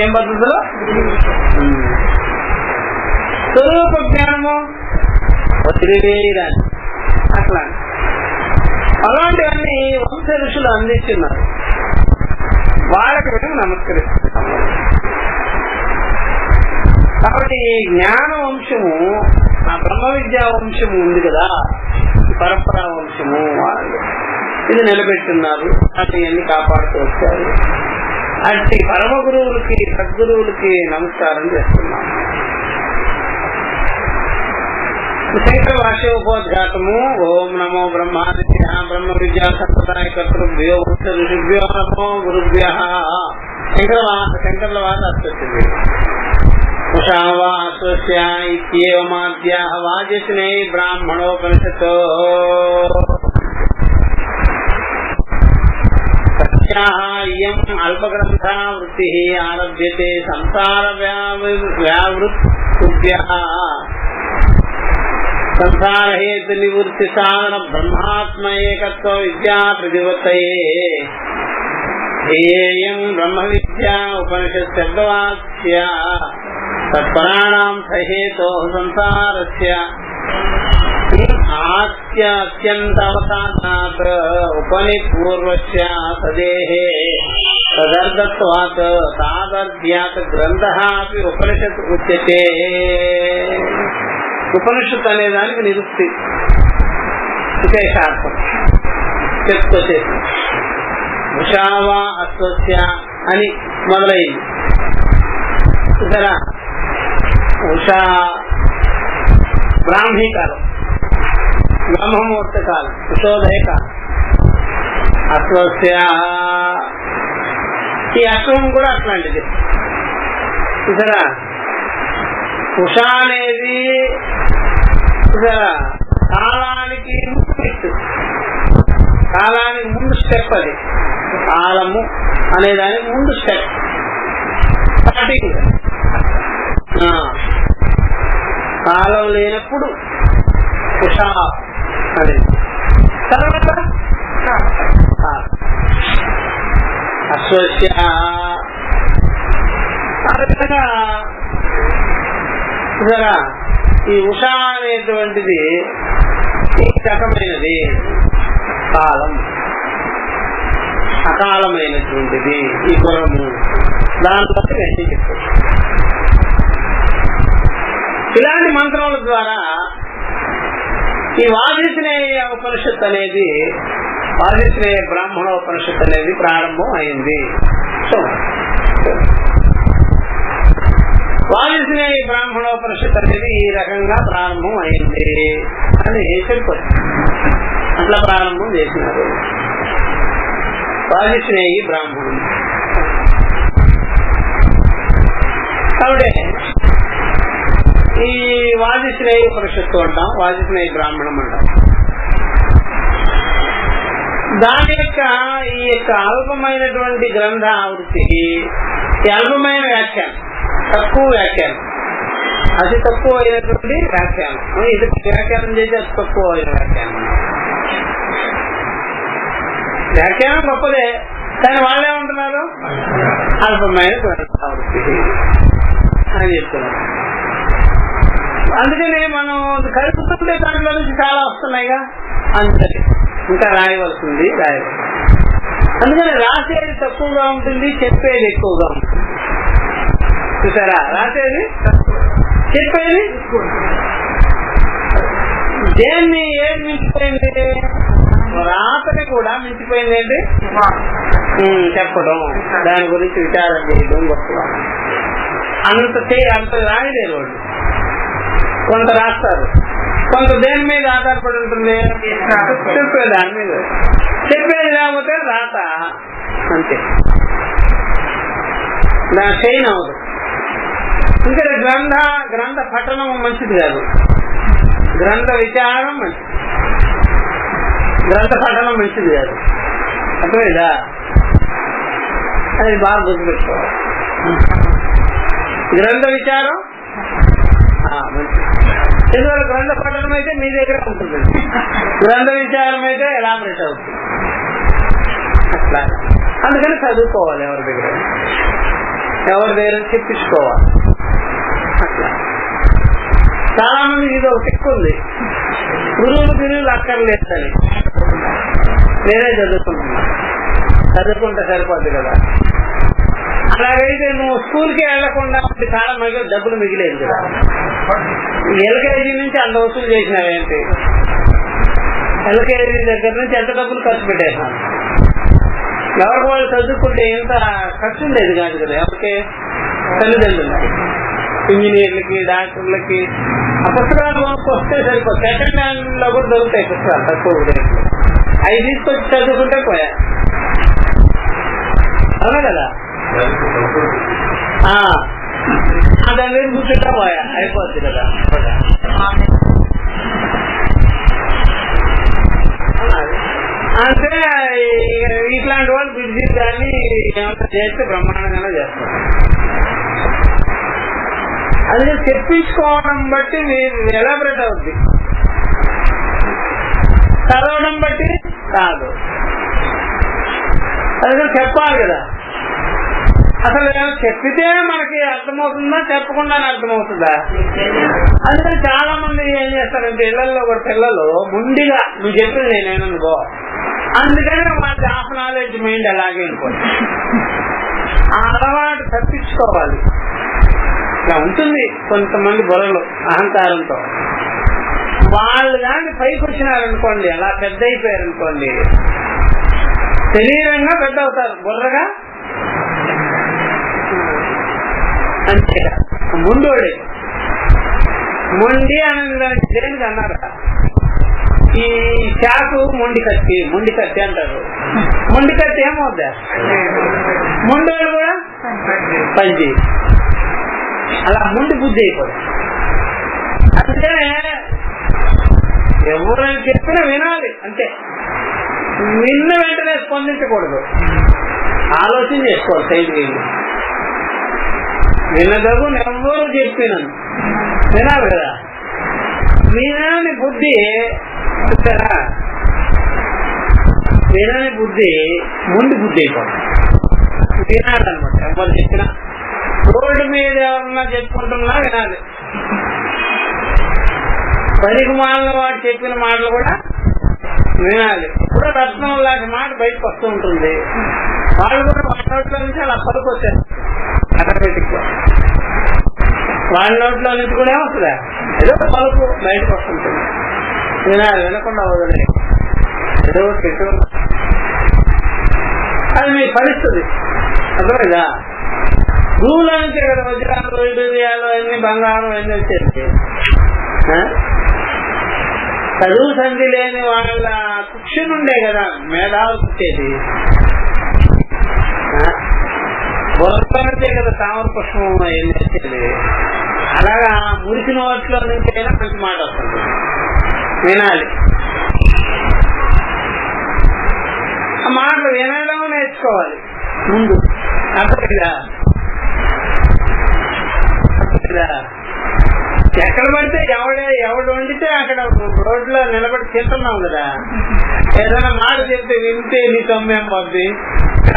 ఏం పద్ధతులు? స్వరూప జ్ఞానము వదిలివేయడానికి. అట్లా అలాంటివన్నీ వంశ ఋషులు అందిస్తున్నారు, వాళ్ళకి మేము నమస్కరిస్తున్నాం. కాబట్టి జ్ఞాన వంశము, ఆ బ్రహ్మ విద్యా వంశము ఉంది కదా, పరంపరా వంశము, వాళ్ళు ఇది నిలబెట్టున్నారు, అన్ని కాపాడుతూ వచ్చారు. అట్టి పరమ గురువులకి, సద్గురువులకి నమస్కారం చేస్తున్నాం. శంకర భాష్యోపోద్ఘాతము. ఓం నమో బ్రహ్మాదిత్య బ్రహ్మ విద్యా సంప్రదాయ కర్తృభ్యో ఋషిభ్యో నమో గురుభ్య. శంకర్ల వాద అస్తొచ్చింది. ఉషావా అస్వస్య ఇత్యేవమాద్యాః వాజస్నై బ్రాహ్మణోపనిషతో ఇయం అల్పగ్రంథా వృత్తి ఆరభ్యతే సంసార వ్యావృత్తుభ్యః సంసార హేతు నివృత్తి సాధన బ్రహ్మాత్మ ఏకత్వ విద్యా ప్రతిపత్తయే. ధ్యేయం బ్రహ్మ విద్యా ఉపనిషత్ శబ్దవాక్య తత్పరాణాం సహేతో సంసారస్య అత్యంతవసానాత్ ఉపనిపూర్వస్య సదేహే తదర్థత్వాత్ తాదర్థ్యాత్ గ్రంథః అపి ఉపనిషత్ ఉచ్యతే. ఉపనిషత్ అనే దానికి నిరుక్తి, విశేషార్థం చెప్పుకొచ్చేసి ఉషావా అస్వస్య అని మొదలైంది. చూసారా, ఉషా బ్రాహ్మీ కాలం, బ్రహ్మముహూర్త కాలం, ఉషోదయ కాలం. అస్వస్య ఈ అశ్వం కూడా అట్లాంటిది. చూసారా, ఉషా అనేది చూసారా కాలానికి కాలానికి ముందు స్టెప్, అది కాలము అనేదానికి ముందు స్టెప్, స్టార్టింగ్. కాలం లేనప్పుడు ఉషా అనేది, తర్వాత అస్వస్య. చూసారా, ఈ ఉషా అనేటువంటిది ఈ రకమైనది. కాలం అకాలమైనటువంటిది ఈ గుణము. దాంట్లో వెంటనే చెప్పారు. ఇలాంటి మంత్రముల ద్వారా ఈ వాదిశ్రేయ ఉపనిషత్తు అనేది, వాదిశ్రేయ బ్రాహ్మణోపనిషత్తు అనేది ప్రారంభం అయింది. సో వాదిశ్రేయ బ్రాహ్మణోపనిషత్తు అనేది ఈ రకంగా ప్రారంభం అయింది అని చెప్పారు. అట్లా ప్రారంభం చేసినారు వాదిశ్రేయి బ్రాహ్మణుడు. కాబట్టి ఈ వాదిశ్రేయ ఉపనిషత్తు అంటాం, వాదిశ్రేయ బ్రాహ్మణం అంటాం. దాని యొక్క ఈ యొక్క అల్పమైనటువంటి గ్రంథ ఆవృత్తి, ఈ అల్పమైన వ్యాఖ్యానం, తక్కువ వ్యాఖ్యానం, అతి తక్కువ అయినటువంటి వ్యాఖ్యానం. ఇది వ్యాఖ్యానం చేసి అతి తక్కువ అయిన వ్యాఖ్యానం. వ్యాఖ్యానం గొప్పదే, కానీ వాళ్ళేమంటున్నారు అల్పమైన గ్రంథ ఆవృత్తి అని చెప్తున్నారు. అందుకని మనం కలుపుతుంటే దాంట్లో నుంచి చాలా వస్తున్నాయిగా, అంతే ఇంకా రాయవలసింది రాయవలసింది. అందుకని రాసేది తక్కువగా ఉంటుంది, చెప్పేది ఎక్కువగా ఉంటుంది. చూసారా, రాసేది చెప్పేది దేన్ని ఏది మించిపోయింది? రాతని కూడా మించిపోయింది ఏంటి? చెప్పడం, దాని గురించి విచారం చేయడం గొప్పగా. అంత రాయలేరు వాళ్ళు. కొంత రాస్తారు, కొంత దేని మీద ఆధారపడి ఉంటుంది? చెప్పే దాని మీద. చెప్పేది లేకపోతే రాత అంతే, దాని చైన్ అవదు. ఇంకా గ్రంథ పఠనం మంచిది కాదు, గ్రంథ విచారం మంచిది, గ్రంథ పఠనం మంచిది కాదు. అర్థమైందా? అది బాగా గుర్తుపెట్టుకోవాలి. గ్రంథ విచారం మంచిది. ఎందువల్ల గ్రంథ పఠనం అయితే మీ దగ్గర ఉంటుంది, గ్రంథ విచారం అయితే ఎలాబరేట్ అవుతుంది. అట్లా అందుకని చదువుకోవాలి, ఎవరి దగ్గర చెప్పించుకోవాలి. అట్లా చాలా మంది ఇది ఒక చెక్కు ఉంది, గురువులు అక్కర్లేదని నేనే చదువుకుంటే సరిపోద్ది కదా. అలాగైతే నువ్వు స్కూల్కి వెళ్లకుండా చాలా డబ్బులు మిగిలేదు కదా. ఎల్కేజీ నుంచి అంత వసూలు చేసినావేంటి? ఎల్కేజీ దగ్గర నుంచి ఎంత డబ్బులు ఖర్చు పెట్టేసినావు? ఎవరికి వాళ్ళు చదువుకుంటే ఎంత ఖర్చు ఉండేది కాదు కదా. ఎవరికి? తల్లిదండ్రులకి, ఇంజనీర్లకి, డాక్టర్లకి. ఆ పుస్తకాలు వస్తే సరిపోతుంది. సెకండ్ హ్యాండ్ లో కూడా దొరుకుతాయి పుస్తకాలు తక్కువ రేట్లు. అవి తీసుకొచ్చి చదువుకుంటే పోయా, అవునా కదా. దాని మీద కూర్చుంటా పోయా, అయిపోద్ది కదా. అంటే ఇట్లాంటి వాళ్ళు బిజీ దాన్ని ఏమైనా చేస్తే బ్రహ్మాండంగానే చేస్తారు. అది చెప్పించుకోవడం బట్టి మీరు ఎలాబరేట్ అవుద్ది, చదవడం బట్టి కాదు. అది చెప్పాలి కదా. అసలు చెప్పితే మనకి అర్థమవుతుందా, చెప్పకుండా అర్థమవుతుందా? అందుకని చాలా మంది ఏం చేస్తారంటే ఇళ్లలో కూడా పిల్లలు ముండిగా నువ్వు చెప్పింది నేనేననుకో, అందుకని వాళ్ళకి హాఫ్ నాలెడ్జ్ మైండ్ అలాగే అనుకోండి. ఆ అలవాటు తప్పించుకోవాలి. ఇలా ఉంటుంది కొంతమంది బుర్రలు అహంకారంతో. వాళ్ళు కానీ పైకి వచ్చినారనుకోండి, అలా పెద్ద అయిపోయారనుకోండి, శరీరంగా పెద్ద అవుతారు, బుర్రగా అంతే. ముండోడే మొండి అని దేనికి అన్నారు? ఈ చాకు మొండి కత్తి అంటారు. మొండి కత్తి ఏమవుద్దా? మొండోడు కూడా పంచి అలా మొండి బుద్ధి అయిపోతుంది. అందుకనే ఎవరైనా చెప్పినా వినాలి అంతే. నిన్న వెంటనే స్పందించకూడదు, ఆలోచన చేసుకోవాలి. సైడ్కి వినదగు ఎవరు చెప్పినాను వినాలి కదా. వినని బుద్ధి వినని బుద్ధి ముందు బుద్ధి అయిపోతుంది. వినాలన్నమాట. ఎవరు చెప్పినా రోడ్డు మీద ఎవరన్నా చెప్పుకుంటున్నా వినాలి. పనికి మాలిన వాడు చెప్పిన మాటలు కూడా వినాలి. ఇప్పుడు రత్నం లాంటి మాట బయటకు వస్తూ ఉంటుంది. వాళ్ళు కూడా వాళ్ళ నోట్లో నుంచి అలా పలుకు వచ్చారు ఆటోమేటిక్ గా. వాళ్ళ నోట్లో నుంచి కూడా ఏమొస్తుందా, ఏదో పలుకు బయటకు వస్తుంటుంది. వినాలి, వినకుండా వదిలే, ఏదో చెట్టు అది మీకు ఫలిస్తుంది. అర్థమైందా? భూముల నుంచే కదా వజ్రాలు వైడూర్యాలు అన్ని బంగారం అన్ని వచ్చేసి. చదువు సంధి లేని వాళ్ళ కుక్షి నుండే కదా మేధావులు పుట్టేది. బుర్ర నుంచే కదా తామర పుష్పం అవన్నీ వచ్చేది. అలాగా మురికి నోట్లో నుంచి అయినా మంచి మాట వస్తుంది. వినాలి, ఆ మాటలు వినడం నేర్చుకోవాలి ముందు. అర్థమైందా? ఎక్కడ పడితే ఎవడు వండితే అక్కడ రోడ్లో నిలబడి తింటున్నాం కదా. ఏదైనా మాట చెప్తే వింటే నీ తొమ్మేం పద్ది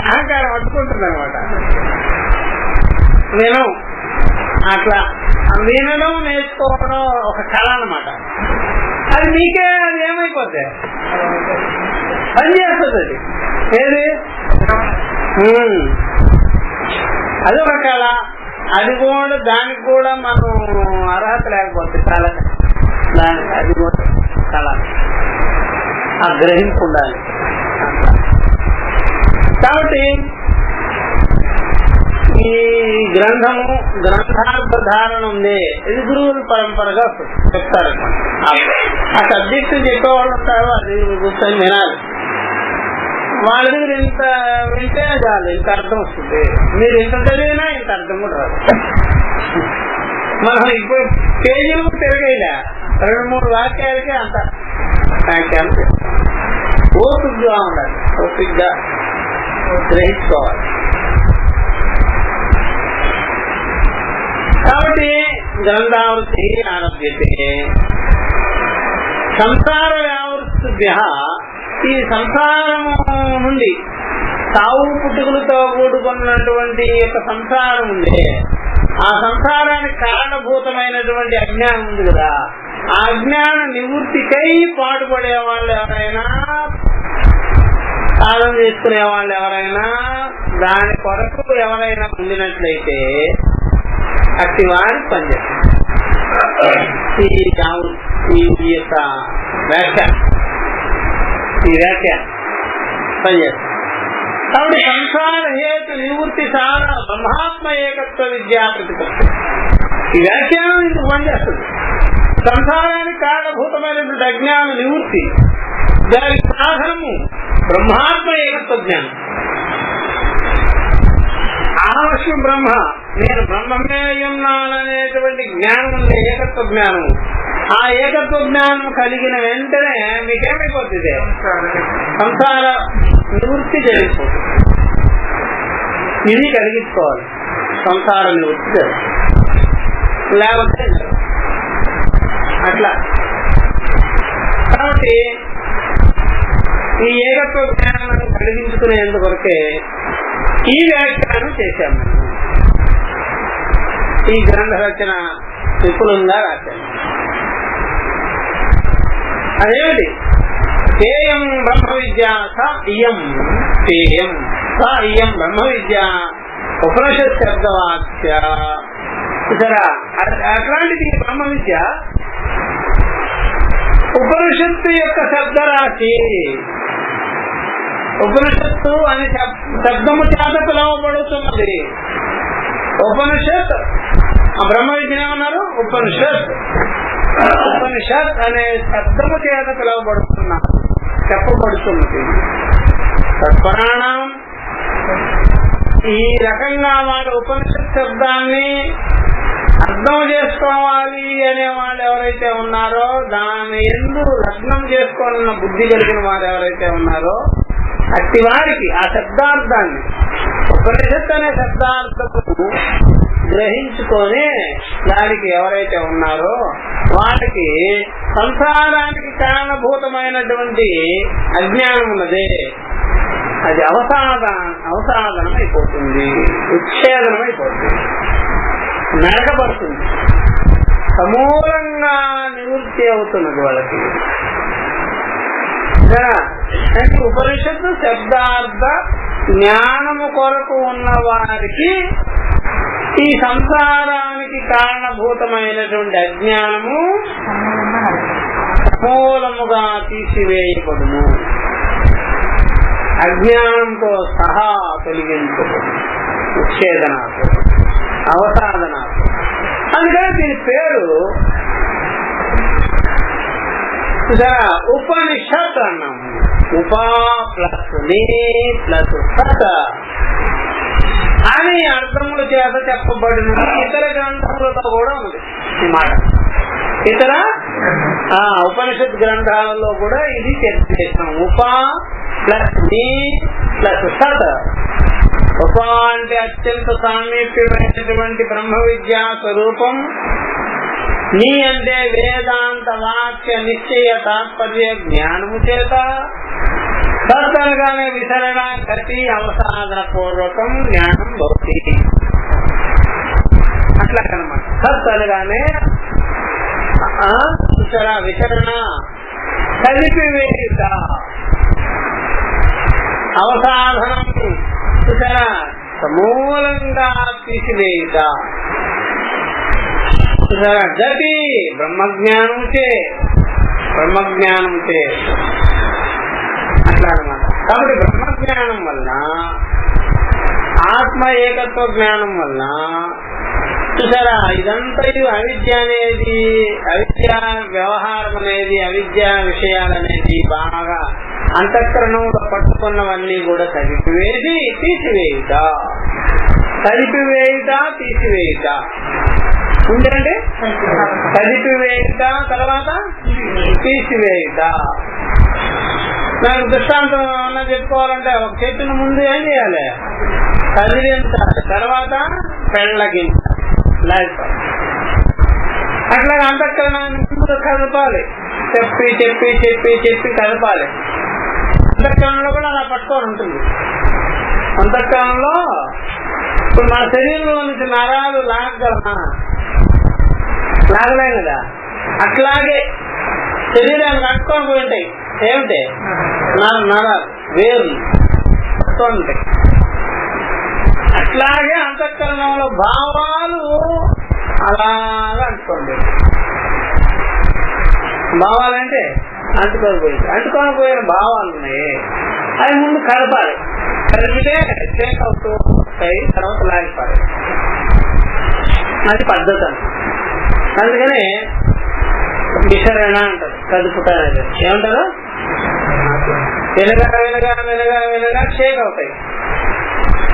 అహంకారం పట్టుకుంటుంది అనమాట. వినం, అట్లా వినడం నేర్చుకోవడం ఒక కళ అన్నమాట. అది మీకే అది ఏమైపోద్ది, పని చేస్తుంది. అది ఏది, అది ఒక కళ. అది కూడా దానికి కూడా మనం అర్హత లేకపోతే చాలా దానికి అది కూడా కళ, ఆ గ్రహింపు ఉండాలి. కాబట్టి ఈ గ్రంథము గ్రంథార్థ ధారణ ఉంది. ఇది గురువులు పరంపరగా చెప్తారన్నమాట. ఆ సబ్జెక్టు చెప్పేవాళ్ళు ఉంటారు, అది కూర్చొని వినాలి. వాళ్ళ దగ్గర ఇంత వింటే చాలు, ఇంత అర్థం వస్తుంది. మీరు ఇంత చదివినా ఇంత అర్థం కూడా రాదు. మనం ఇప్పుడు పేజీలు తిరగైలా 2-3 వాక్యాలకే అంత వ్యాఖ్యానం. ఓపికగా ఉండాలి, ఓపికగా గ్రహించుకోవాలి. కాబట్టి గ్రంథావృత్తి ఆరభ్యతే సంసార వ్యావృత్తిభ్య. ఈ సంసారము నుండి తావు పుట్టుకలతో కూడుకున్నటువంటి యొక్క సంసారం ఉంది. ఆ సంసారానికి కారణభూతమైనటువంటి అజ్ఞానం ఉంది కదా. ఆ అజ్ఞాన నివృత్తికై పాటుపడే వాళ్ళు ఎవరైనా, సాధన చేసుకునే వాళ్ళు ఎవరైనా, దాని కొరకు ఎవరైనా పొందినట్లయితే అట్టి వారికి పనిచేస్తారు. ఈ యొక్క వ్యాఖ్య పనిచేస్తారు. కాబట్టి సంసార హేతు నివృత్తి సాధన బ్రహ్మాత్మ ఏకత్వ విద్యా ప్రతిపత్తి. ఈ వ్యాఖ్యానం ఇందుకు పనిచేస్తుంది. సంసారానికి కారణభూతమైనటువంటి అజ్ఞాన నివృత్తి, దానికి సాధనము బ్రహ్మాత్మ ఏకత్వ జ్ఞానం. ఆవశ్యం బ్రహ్మ, నేను బ్రహ్మమే ఉన్నాననేటువంటి జ్ఞానం ఉంది, ఏకత్వ జ్ఞానం. ఆ ఏకత్వ జ్ఞానం కలిగిన వెంటనే మీకేమైపోతుంది, సంసార నివృత్తి జరిగిపోతుంది. ఇది కలిగించుకోవాలి, సంసార నివృత్తి జరుగుతుంది. లేకపోతే అట్లా. కాబట్టి ఈ ఏకత్వ జ్ఞానాన్ని కలిగించుకునేందుకొరకే ఈ వ్యాఖ్యానం చేశాము. ఈ గ్రంథ రచన విపులంగా రాశాము. అదేమిటి, తేయం బ్రహ్మ విద్య స ఇయం, తేయం స ఇయం బ్రహ్మ విద్య ఉపనిషత్ శబ్దవాక్య. సరే, అట్లాంటిది బ్రహ్మ విద్య ఉపనిషత్తు యొక్క శబ్దరాశి. ఉపనిషత్తు అనే శబ్దము చేత పిలవబడుతున్నది. ఉపనిషత్, బ్రహ్మ విద్య ఏమన్నారు, ఉపనిషత్. ఉపనిషత్ అనే శబ్దము చేత పిలవబడుతున్నారు, చెప్పబడుతున్నది. తత్పురాణం. ఈ రకంగా వాడు ఉపనిషత్ శబ్దాన్ని అర్థం చేసుకోవాలి అనే వాళ్ళు ఎవరైతే ఉన్నారో, దాన్ని ఎందుకు లగ్నం చేసుకున్న బుద్ధి కలిగిన వారు ఎవరైతే ఉన్నారో, అట్టి వారికి ఆ శబ్దార్థాన్ని, ఉపనిషత్ అనే శబ్దార్థము గ్రహించుకొని దానికి ఎవరైతే ఉన్నారో వాళ్ళకి సంసారానికి కారణభూతమైనటువంటి అజ్ఞానం ఉన్నదే, అది అవసాదనం అయిపోతుంది, విచ్ఛేదనం అయిపోతుంది, నరకపడుతుంది, సమూలంగా నివృత్తి అవుతున్నది వాళ్ళకి. అంటే ఉపనిషత్తు శబ్దార్థ జ్ఞానము కొరకు ఉన్న వారికి ఈ సంసారానికి కారణభూతమైనటువంటి అజ్ఞానము సమూలముగా తీసివేయబడును, అజ్ఞానంతో సహా తొలగించబడును, విచ్ఛేదనాలు, అవసాధనాలు. అందుకని దీని పేరు ఉపనిషత్ అన్నాము. ఉపా ప్లస్ ని ప్లస్ సత్ అని అర్థముల చేత చెప్పబడిన ఇతర గ్రంథములతో కూడా ఉంది ఈ మాట. ఇతర ఉపనిషత్ గ్రంథాలలో కూడా ఇది చర్చ చేస్తాం. ఉపా ప్లస్ ని ప్లస్ సత్. ఉప అంటే అత్యంత సామీప్యమైనటువంటి బ్రహ్మ విద్యా స్వరూపం. నీ అంటే వేదాంత వాక్య నిశ్చయ తాత్పర్య జ్ఞానము చేత. సత్ అనగానే విసరణ గతి అవసాధన పూర్వకం జ్ఞానం భక్తి. అట్లా కనమాట. సత్ అనగానే విసరణ కలిపివేయుట, అవసాధనం సమూలంగా తీసివేయుట. గతి బ్రహ్మజ్ఞానం చే అట్లా అనమాట. కాబట్టి బ్రహ్మజ్ఞానం వలన, ఆత్మ ఏకత్వ జ్ఞానం వలన చూసారా ఇదంతా అవిద్య అనేది, అవిద్య వ్యవహారం అనేది, అవిద్య విషయాలనేది బాగా అంతఃకరణంలో పట్టుకున్నవన్నీ కూడా కలిపివేసి తీసివేయుట, తీసివేయుట ఉందండి. కలిపివేయుట తర్వాత తీసివేయుట. నాకు దృష్టాంతం అన్నా చెప్పుకోవాలంటే ఒక చెట్టును ముందు ఏం చేయాలి, కదిలించాలి, తర్వాత పెళ్ళగించాలి. అట్లాగే అంతఃకరణాన్ని ముందు కదపాలి, చెప్పి చెప్పి చెప్పి చెప్పి కదపాలి. అంతఃకరణలో కూడా అలా పట్టుకొని ఉంటుంది. అంతఃకరణలో ఇప్పుడు మన శరీరంలో నుంచి నరాలు లాగలమా? లాగలేం కదా. అట్లాగే శరీరాన్ని కట్టుకొని పోయి ఉంటాయి. ఏమిటి? నరాలు, వేర్లు పట్టుకొని ఉంటాయి. అట్లాగే అంతఃకరణంలో భావాలు అలాగా అంటుకోండి. భావాలంటే అంటుకొని పోయిన భావాలు ఉన్నాయి. అవి ముందు కలపాలి. కలిపితే షేక్ అవుతూ ఉంటాయి, తర్వాత లాగిపోయి. అది పద్ధతి అంట. అందుకని విసరణ అంటారు, కదుపుట అనేది. ఏమంటారు? వినగా వినగా వినగా వినగా షేక్ అవుతాయి,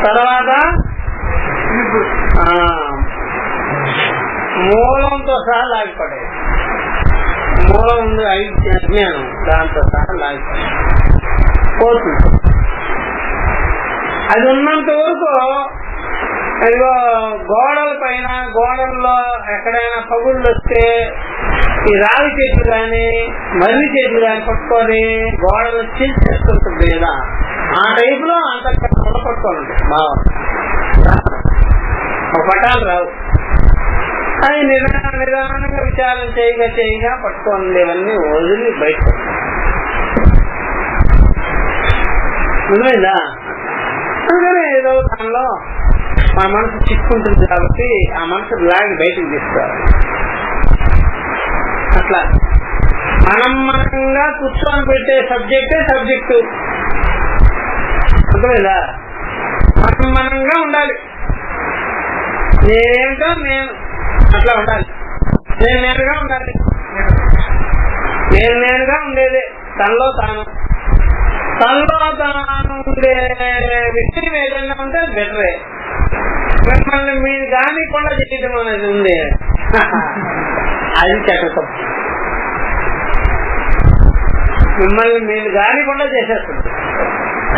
తర్వాత మూలంతో సహా లాగిపడాయి. మూలం ఉంది అజ్ఞానం, దాంతో సహా లాగిపడాయి పోతుంది. అది ఉన్నంత వరకు ఇదిగో గోడల పైన, గోడల్లో ఎక్కడైనా పగుళ్ళు వస్తే ఈ రావి చెట్లు కానీ మర్రి చెట్లు కానీ పట్టుకొని గోడలు చీల్చేస్తుంటుంది కదా, ఆ టైప్ లో అంతఃకరణలో పట్టుకొని ఉంటాయి భావం. ఒక పటాలు రావు. అవి నిదానంగా విచారం చేయగా పట్టుకోలేవన్నీ వదిలి బయటకు నిజమైందా? అందుకని ఏదో దానిలో మన మనసు చిక్కుంటుంది కాబట్టి ఆ మనసు లాగి బయటకు తీసుకోవాలి. అట్లా మనంగా కూర్చొని పెట్టే సబ్జెక్టు అర్థమైందా? మనంగా ఉండాలి. నేనేంటో నేను అట్లా ఉండాలి. నేనుగా ఉండాలి. నేనుగా ఉండేది తనలో తాను ఉండే విషయం ఏదైనా ఉంటే బెటరే. మిమ్మల్ని మీరు కానికుండా చేయడం అనేది ఉంది, అది చెడ్డ. మిమ్మల్ని మీరు కానికుండా చేసేస్తుంది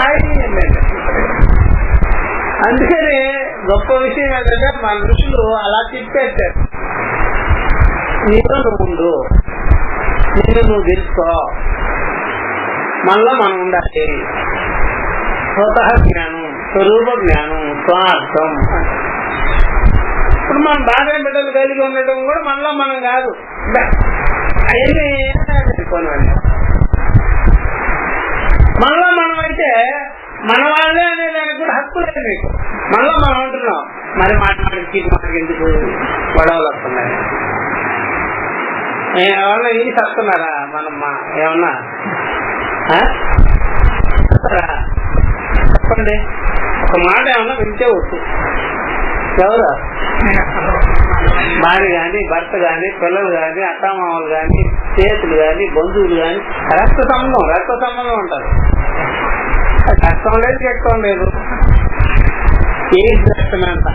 అది. అందుకని గొప్ప విషయం ఏంటంటే మన ఋషులు అలా చెప్పేశారు. నీలో నువ్వు ఉండు, నిన్ను నువ్వు తెలుసుకో, మనలో మనం ఉండాలి. స్వతః జ్ఞానం, స్వరూప జ్ఞానం, స్వార్థం. ఇప్పుడు మనం బాగా బిడ్డలు కలిగి ఉండటం కూడా మనలో మనం కాదు. అవన్నీ మనలో మనం అయితే మన వాళ్ళే అనే దానికి కూడా హక్కు లేదు మీకు. మనలో మనం అంటున్నాం, మరి మాట్లాడికి ఎందుకు గొడవలు వస్తున్నాయి? ఏమన్నా ఇది వస్తున్నారా? మనం ఏమన్నా చెప్పండి, ఒక మాట ఏమన్నా వింటే వచ్చు. ఎవరు? భార్య గాని, భర్త గాని, పిల్లలు గాని, అత్తమామలు గాని, స్నేహితులు గాని, బంధువులు గాని, రక్త సంబంధం ఉంటారు. కష్టం లేదు, కష్టం లేదు, కష్టమంట.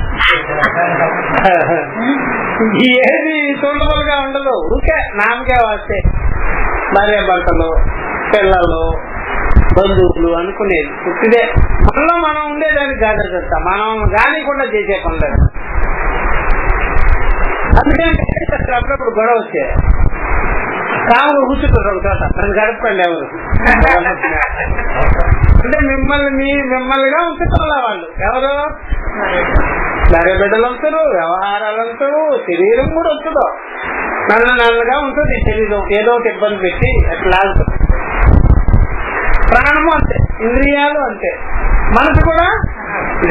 ఏది చూడబులుగా ఉండదు, ఊరికే నామకే వస్తే భార్య భర్తలు, పిల్లలు, బంధువులు అనుకునేది పుట్టిదే. మనలో మనం ఉండేదానికి జాగ్రత్త, మనం కానికుండా చేసే పనులేదు. అందుకంటే అప్పుడప్పుడు గొడవ వచ్చే కాములు కూర్చుంటారు ఒక చోట, నన్ను గడపండి ఎవరు అంటే మిమ్మల్నిగా ఉంచుతారు వాళ్ళు. ఎవరు? భార్య బిడ్డలు ఉంటారు, వ్యవహారాలు ఉంటారు, శరీరం కూడా ఉంటుందో నల్లగా ఉంటుంది. శరీరం ఏదో ఒకటి ఇబ్బంది పెట్టి అట్లా ఆగుతుంది. ప్రాణము అంతే, ఇంద్రియాలు అంతే, మనసు కూడా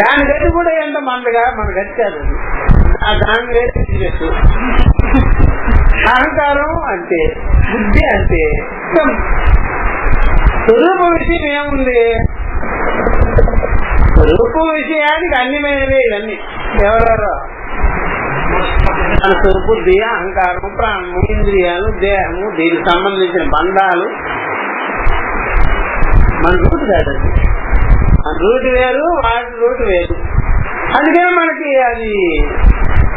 దాని గది కూడా ఎంత మనగా మన గది కాదు, దాని వేరే. అహంకారం అంతే, బుద్ధి అంతే. స్వరూప విషయం ఏముంది? స్వరూప విషయానికి అన్నిమైనవే ఇవన్నీ. ఎవరెవరో మనసు, బుద్ధి, అహంకారం, ప్రాణము, ఇంద్రియాలు, దేహము, దీనికి సంబంధించిన బంధాలు. మన రూట్ కాదు అది, మన రూట్ వేరు, వాటి రూట్ వేరు. అందుకని మనకి అది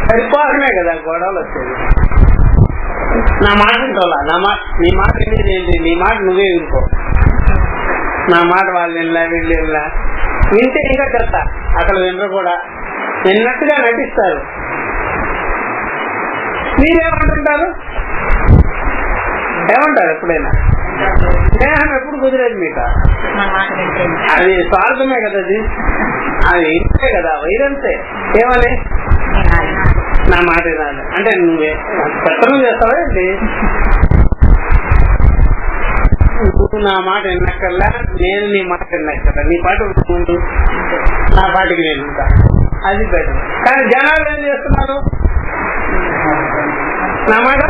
సరిపోవడమే కదా గొడవలు వచ్చేది. నా మాట వింటోలా, నీ మాట వినేది ఏంటి? నీ మాట నువ్వే వినుకో. నా మాట వాళ్ళు వినలా, వీళ్ళు వినలా. వింటే ఇంకా చెప్తా, అసలు వినరు కూడా, విన్నట్టుగా నటిస్తారు. మీరేమంటుంటారు? ఏమంటారు? ఎప్పుడైనా స్నేహం ఎప్పుడు కుదిరేది మీకు? అది స్వార్థమే కదా, అది ఇంతే కదా, వైరంతే. ఏమని? నా మాట వినాలి అంటే నువ్వే పెత్తనం చేస్తావా ఏంటి? నువ్వు నా మాట విన్నక్కర్లా, నేను నీ మాట విన్నక్కర్లా. నీ పాట ఉండు, నా పాటికి నేను ఉంటా, అది బెటర్. కానీ జనాలు ఏం చేస్తున్నారు? నా మాట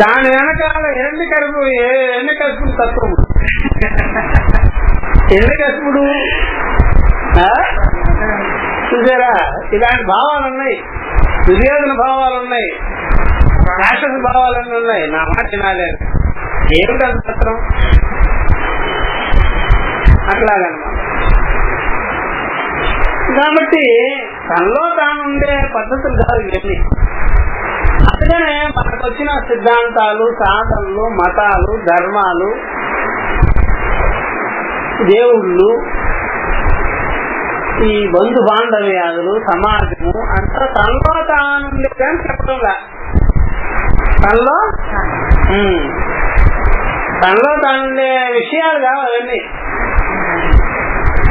దాని వెనకాల ఎన్ని కలుపుడు తత్వం, ఎన్ని కలుపుడు చూసారా? ఇలాంటి భావాలు ఉన్నాయి, దుర్యోధన భావాలు ఉన్నాయి, రాక్షస భావాలన్నీ ఉన్నాయి. నా మాట వినాలేదు, ఏమిటది పత్రం? అట్లాగనమాట. కాబట్టి తనలో తాను ఉండే పద్ధతులు కాదు ఇవన్నీ. అందుకనే మనకు వచ్చిన సిద్ధాంతాలు, సాధనలు, మతాలు, ధర్మాలు, దేవుళ్ళు, ఈ బంధు బాంధవ్యాదులు, సమాజము అంతా తనలో తానుండే కానీ చెప్పడంగా, తనలో తానుండే విషయాలు కావు అవన్నీ.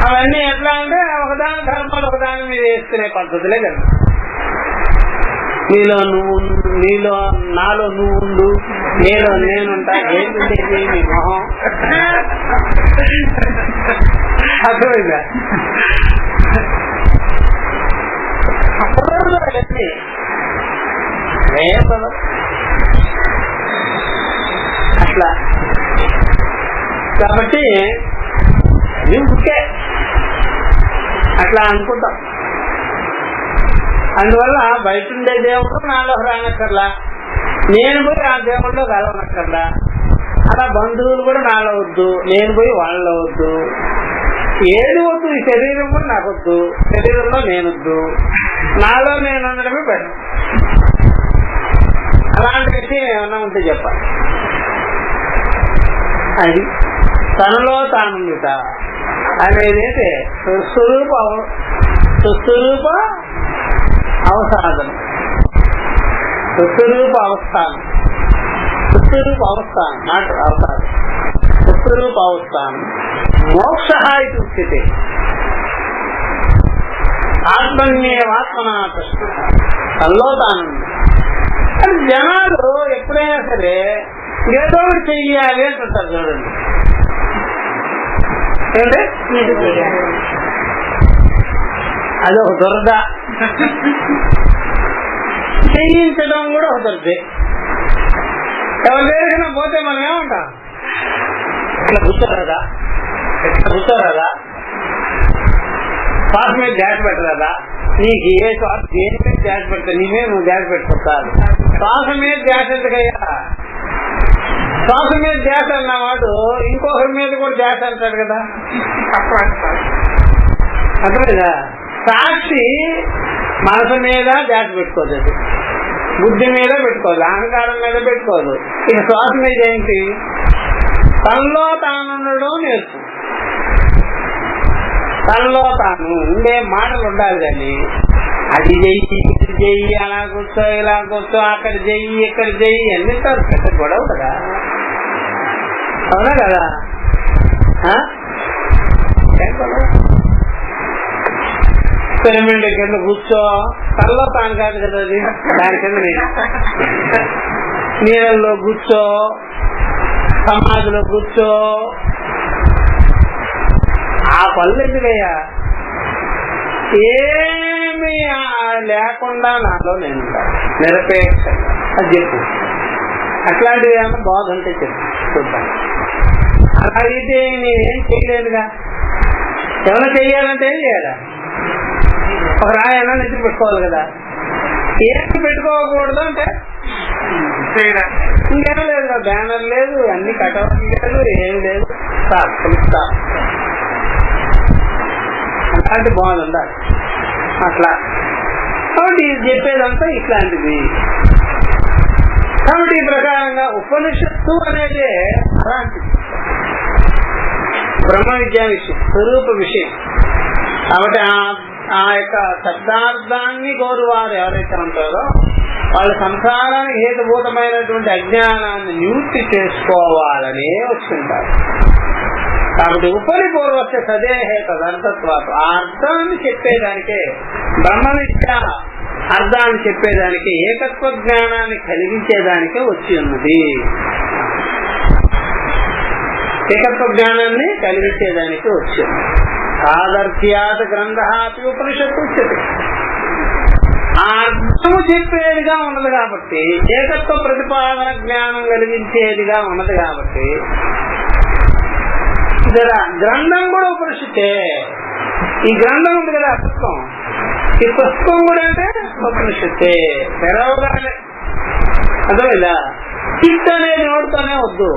అవన్నీ ఎట్లా అంటే ఒకదాని ధర్మాలు ఒకదాని మీద వేసుకునే పద్ధతులే కదా. నీలో నాలో నువ్వు ఉండు, నేను నేనుంటా. ఏంటంటే నీ మొహం అర్థమైందా? అట్లా కాబట్టి నువ్వుకే అట్లా అనుకుంటాం. అందువల్ల బయట ఉండే దేవుడు నాలో రానక్కర్లా, నేను పోయి ఆ దేవుడిలో కలవనక్కర్లా. అలా బంధువులు కూడా నాలో వద్దు, నేను పోయి వాళ్ళలో వద్దు. ఏది వద్దు, ఈ శరీరం కూడా నాకు వద్దు, శరీరంలో నేనొద్దు, నాలో నేను ఉండడమే బెటర్. అలాంటి విషయం ఏమన్నా ఉంటే చెప్పాలి. అది తనలో తానుండుట అనేది సుస్వరూప అవసాధనం, సుస్వరూప అవస్థానం, సుస్వరూప అవస్థానం, నాట్ అవసాధం, సుస్వరూప అవస్థానం. మోక్ష ఇది ఉచ్యతే ఆత్మన్యేవాత్మనా కృష్ణ. తనలో తానుంది. కానీ జనాలు ఎప్పుడైనా సరే ఏదో ఒకటి చెయ్యాలి అంటుంటారు. చూడండి, ఏంటంటే అదొక దురద, చేయించడం కూడా ఒక దురదే. ఎవరి దగ్గరికైనా పోతే మనం ఏమంటాం, ఇట్లా కూర్చోరాదా, ఇట్లా కూర్చోరాదా, శ్వాస మీద ధ్యాస పెట్టరాదా, నీకు ఏ శ్వాస దేని మీద ధ్యాస పెడతా, నీవే నువ్వు ధ్యాస పెట్టుకుంటారు. శ్వాస మీద ధ్యాస ఎందుకయ్యా, శ్వాస మీద ధ్యాస అన్నవాడు ఇంకొకరి మీద కూడా ధ్యాస అంటాడు కదా, అర్థమైందా? సాక్షి మనసు మీద ధ్యాస పెట్టుకోదు, బుద్ధి మీద పెట్టుకోదు, అహంకారం మీద పెట్టుకోదు. ఇక శ్వాస మీద ఏంటి, తనలో తానుండడం నేర్చు. తనలో తాను ఉండే మాటలు ఉండాలి కానీ అది చెయ్యి ఇది చెయ్యి, అలా కూర్చో ఇలా కూర్చో, అక్కడ చెయ్యి ఇక్కడ చెయ్యి అన్ని పెద్ద గొడవ కదా, అవునా కదా? పిరమిడ్ కింద కూర్చో, తనలో తాను కాదు కదా అది, దాని కింద నీళ్ళల్లో కూర్చో, సమాధిలో కూర్చో, ఆ పనులు ఎందుకయ్యా? ఏమి లేకుండా నాలో నేను నిరపేక్షంగా అది చెప్పు. అట్లాంటివి ఏమన్నా బాధ అంటే చెప్పు చూద్దాం. అలాగైతే నేనేం చేయలేదుగా, ఏమైనా చెయ్యాలంటే ఏం చేయాలా? ఒక రాయన్నా నెత్తి పెట్టుకోవాలి కదా, ఏమి పెట్టుకోకూడదు అంటే ఇంకేం లేదు కదా, బ్యానర్ లేదు, అన్ని కటౌట్ లేదు, ఏం లేదు, అలాంటి బాధ ఉండాలి అట్లా. కాబట్టి చెప్పేదంతా ఇట్లాంటిది. కాబట్టి ఈ ప్రకారంగా ఉపనిషత్తు అనేది అలాంటిది, బ్రహ్మ విద్యా విషయం, స్వరూప విషయం. కాబట్టి ఆ యొక్క శబ్దార్థాన్ని కోరువారు ఎవరైతే ఉంటారో వాళ్ళ సంసారానికి హేతుభూతమైనటువంటి అజ్ఞానాన్ని నివృత్తి చేసుకోవాలనే వచ్చింటారు. కాబట్టి ఉపరి పూర్వస్య సదేహే తదర్థత్వాలు, ఆ అర్థాన్ని చెప్పేదానికే, బ్రహ్మ విద్య అర్థాన్ని చెప్పేదానికి, ఏకత్వ జ్ఞానాన్ని కలిగించేదానికే వచ్చి ఉన్నది. ఏకత్వ జ్ఞానాన్ని కలిగించేదానికి వచ్చింది. సాదర్థ్యాత్ గ్రంథ అపి ఉపనిషత్తు ఉచ్యతే. ఆ అర్థము చెప్పేదిగా ఉన్నది కాబట్టి, ఏకత్వ ప్రతిపాదన జ్ఞానం కలిగించేదిగా ఉన్నది కాబట్టి గ్రంథం కూడా ఉపనిషత్తే. ఈ గ్రంథం ఉంది కదా పుస్తకం, ఈ పుస్తకం కూడా అంటే ఉపనిషత్తే. తెరవగానే అర్థమైందా? చిట్ అనేది నోడుతూనే వద్దు,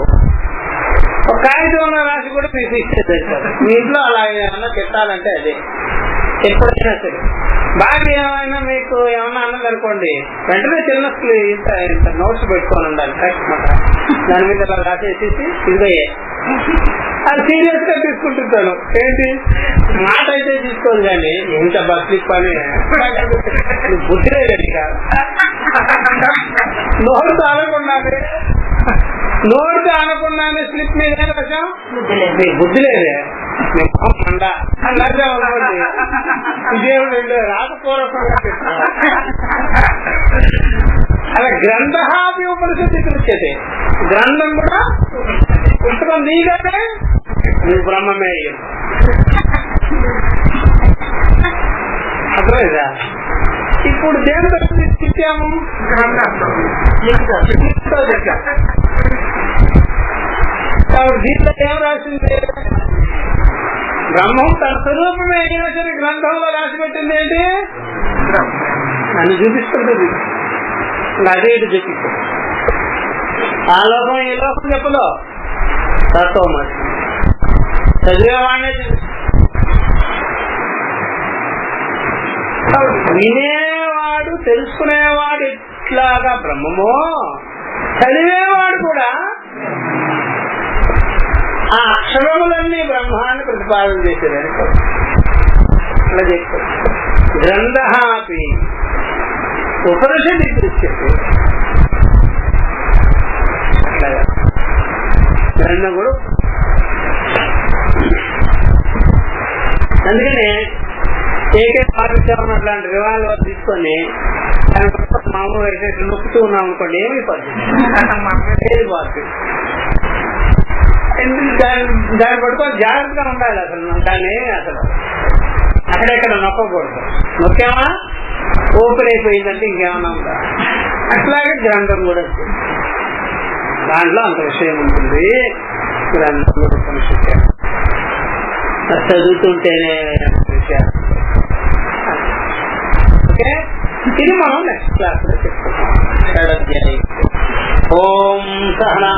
ఒక కాగితంలో రాసి కూడా మీకు ఇచ్చేస్తారు. మీ ఇంట్లో అలా ఏమన్నా పెట్టాలంటే అదే ఎప్పుడైనా సరే. బాగా ఏమైనా మీకు ఏమన్నా అన్నది అనుకోండి, వెంటనే చిన్న ఇంత నోట్స్ పెట్టుకొని ఉండాలి, దాని మీద అలా రాసేసేసి ఇదయ్యే. అది సీరియస్ గా తీసుకుంటుంటాను. ఏంటి మాట అయితే తీసుకోదు కానీ ఎంత బస్లిప్ అని బుద్ధి లేదండి కాదు. నోరుతో అనకుండానే, నోరుతో అనకుండానే స్లిప్ మీద రాసాం, మీకు బుద్ధి లేదే, మండ అని రాసామనుకోండి, ఇదేమిటంటే రాతపూర్వకంగా అలా గ్రంథాపి ఉపనిషత్తు వచ్చేది. గ్రంథం కూడా పుస్తకం నీగానే నువ్వు బ్రహ్మమే అర్థమైందా? ఇప్పుడు దేనితో తిట్టాము, దీంట్లో ఏం రాసింది? బ్రహ్మం తన స్వరూపమే అయినా సరే గ్రంథంలో రాసి పెట్టింది ఏంటి అని చూపిస్తుంటుంది. అదే ఇటు చూపిస్తుంది. ఆ లోకం ఈ లోకం చెప్పలో తత్వం చదివేవాడినే వినేవాడు తెలుసుకునేవాడు ఎట్లాగా బ్రహ్మమో, చదివేవాడు కూడా ఆ అక్షరములన్నీ బ్రహ్మాన్ని ప్రతిపాదన చేసేదని అట్లా చెప్తారు. గ్రంథాపి ఉపనిషత్తు దృశ్యతే. అట్లాగా గ్రంథం కూడా. అందుకనే ఏకే పాటించామని అట్లాంటి రివాల్వర్ తీసుకొని మామూలు వెరిటేషన్ నొక్కుతూ ఉన్నాం అనుకోండి, ఏమైపోద్ది? దాన్ని పట్టుకొని జాగ్రత్తగా ఉండాలి అసలు. కానీ అసలు అక్కడెక్కడ నొక్కకూడదు. నొక్కేమా ఓపెన్ అయిపోయిందంటే ఇంకేమన్నా ఉందా? అట్లాగే గ్రంథం కూడా దాంట్లో అంత విషయం ఉంటుంది. గ్రంథంలో ఉపనిషత్తు చదువుతుంటేనే విషయాలు. ఓకే, ఇది మనం నెక్స్ట్ క్లాస్ లో చెప్పుకుంటాం. ఓం సహనా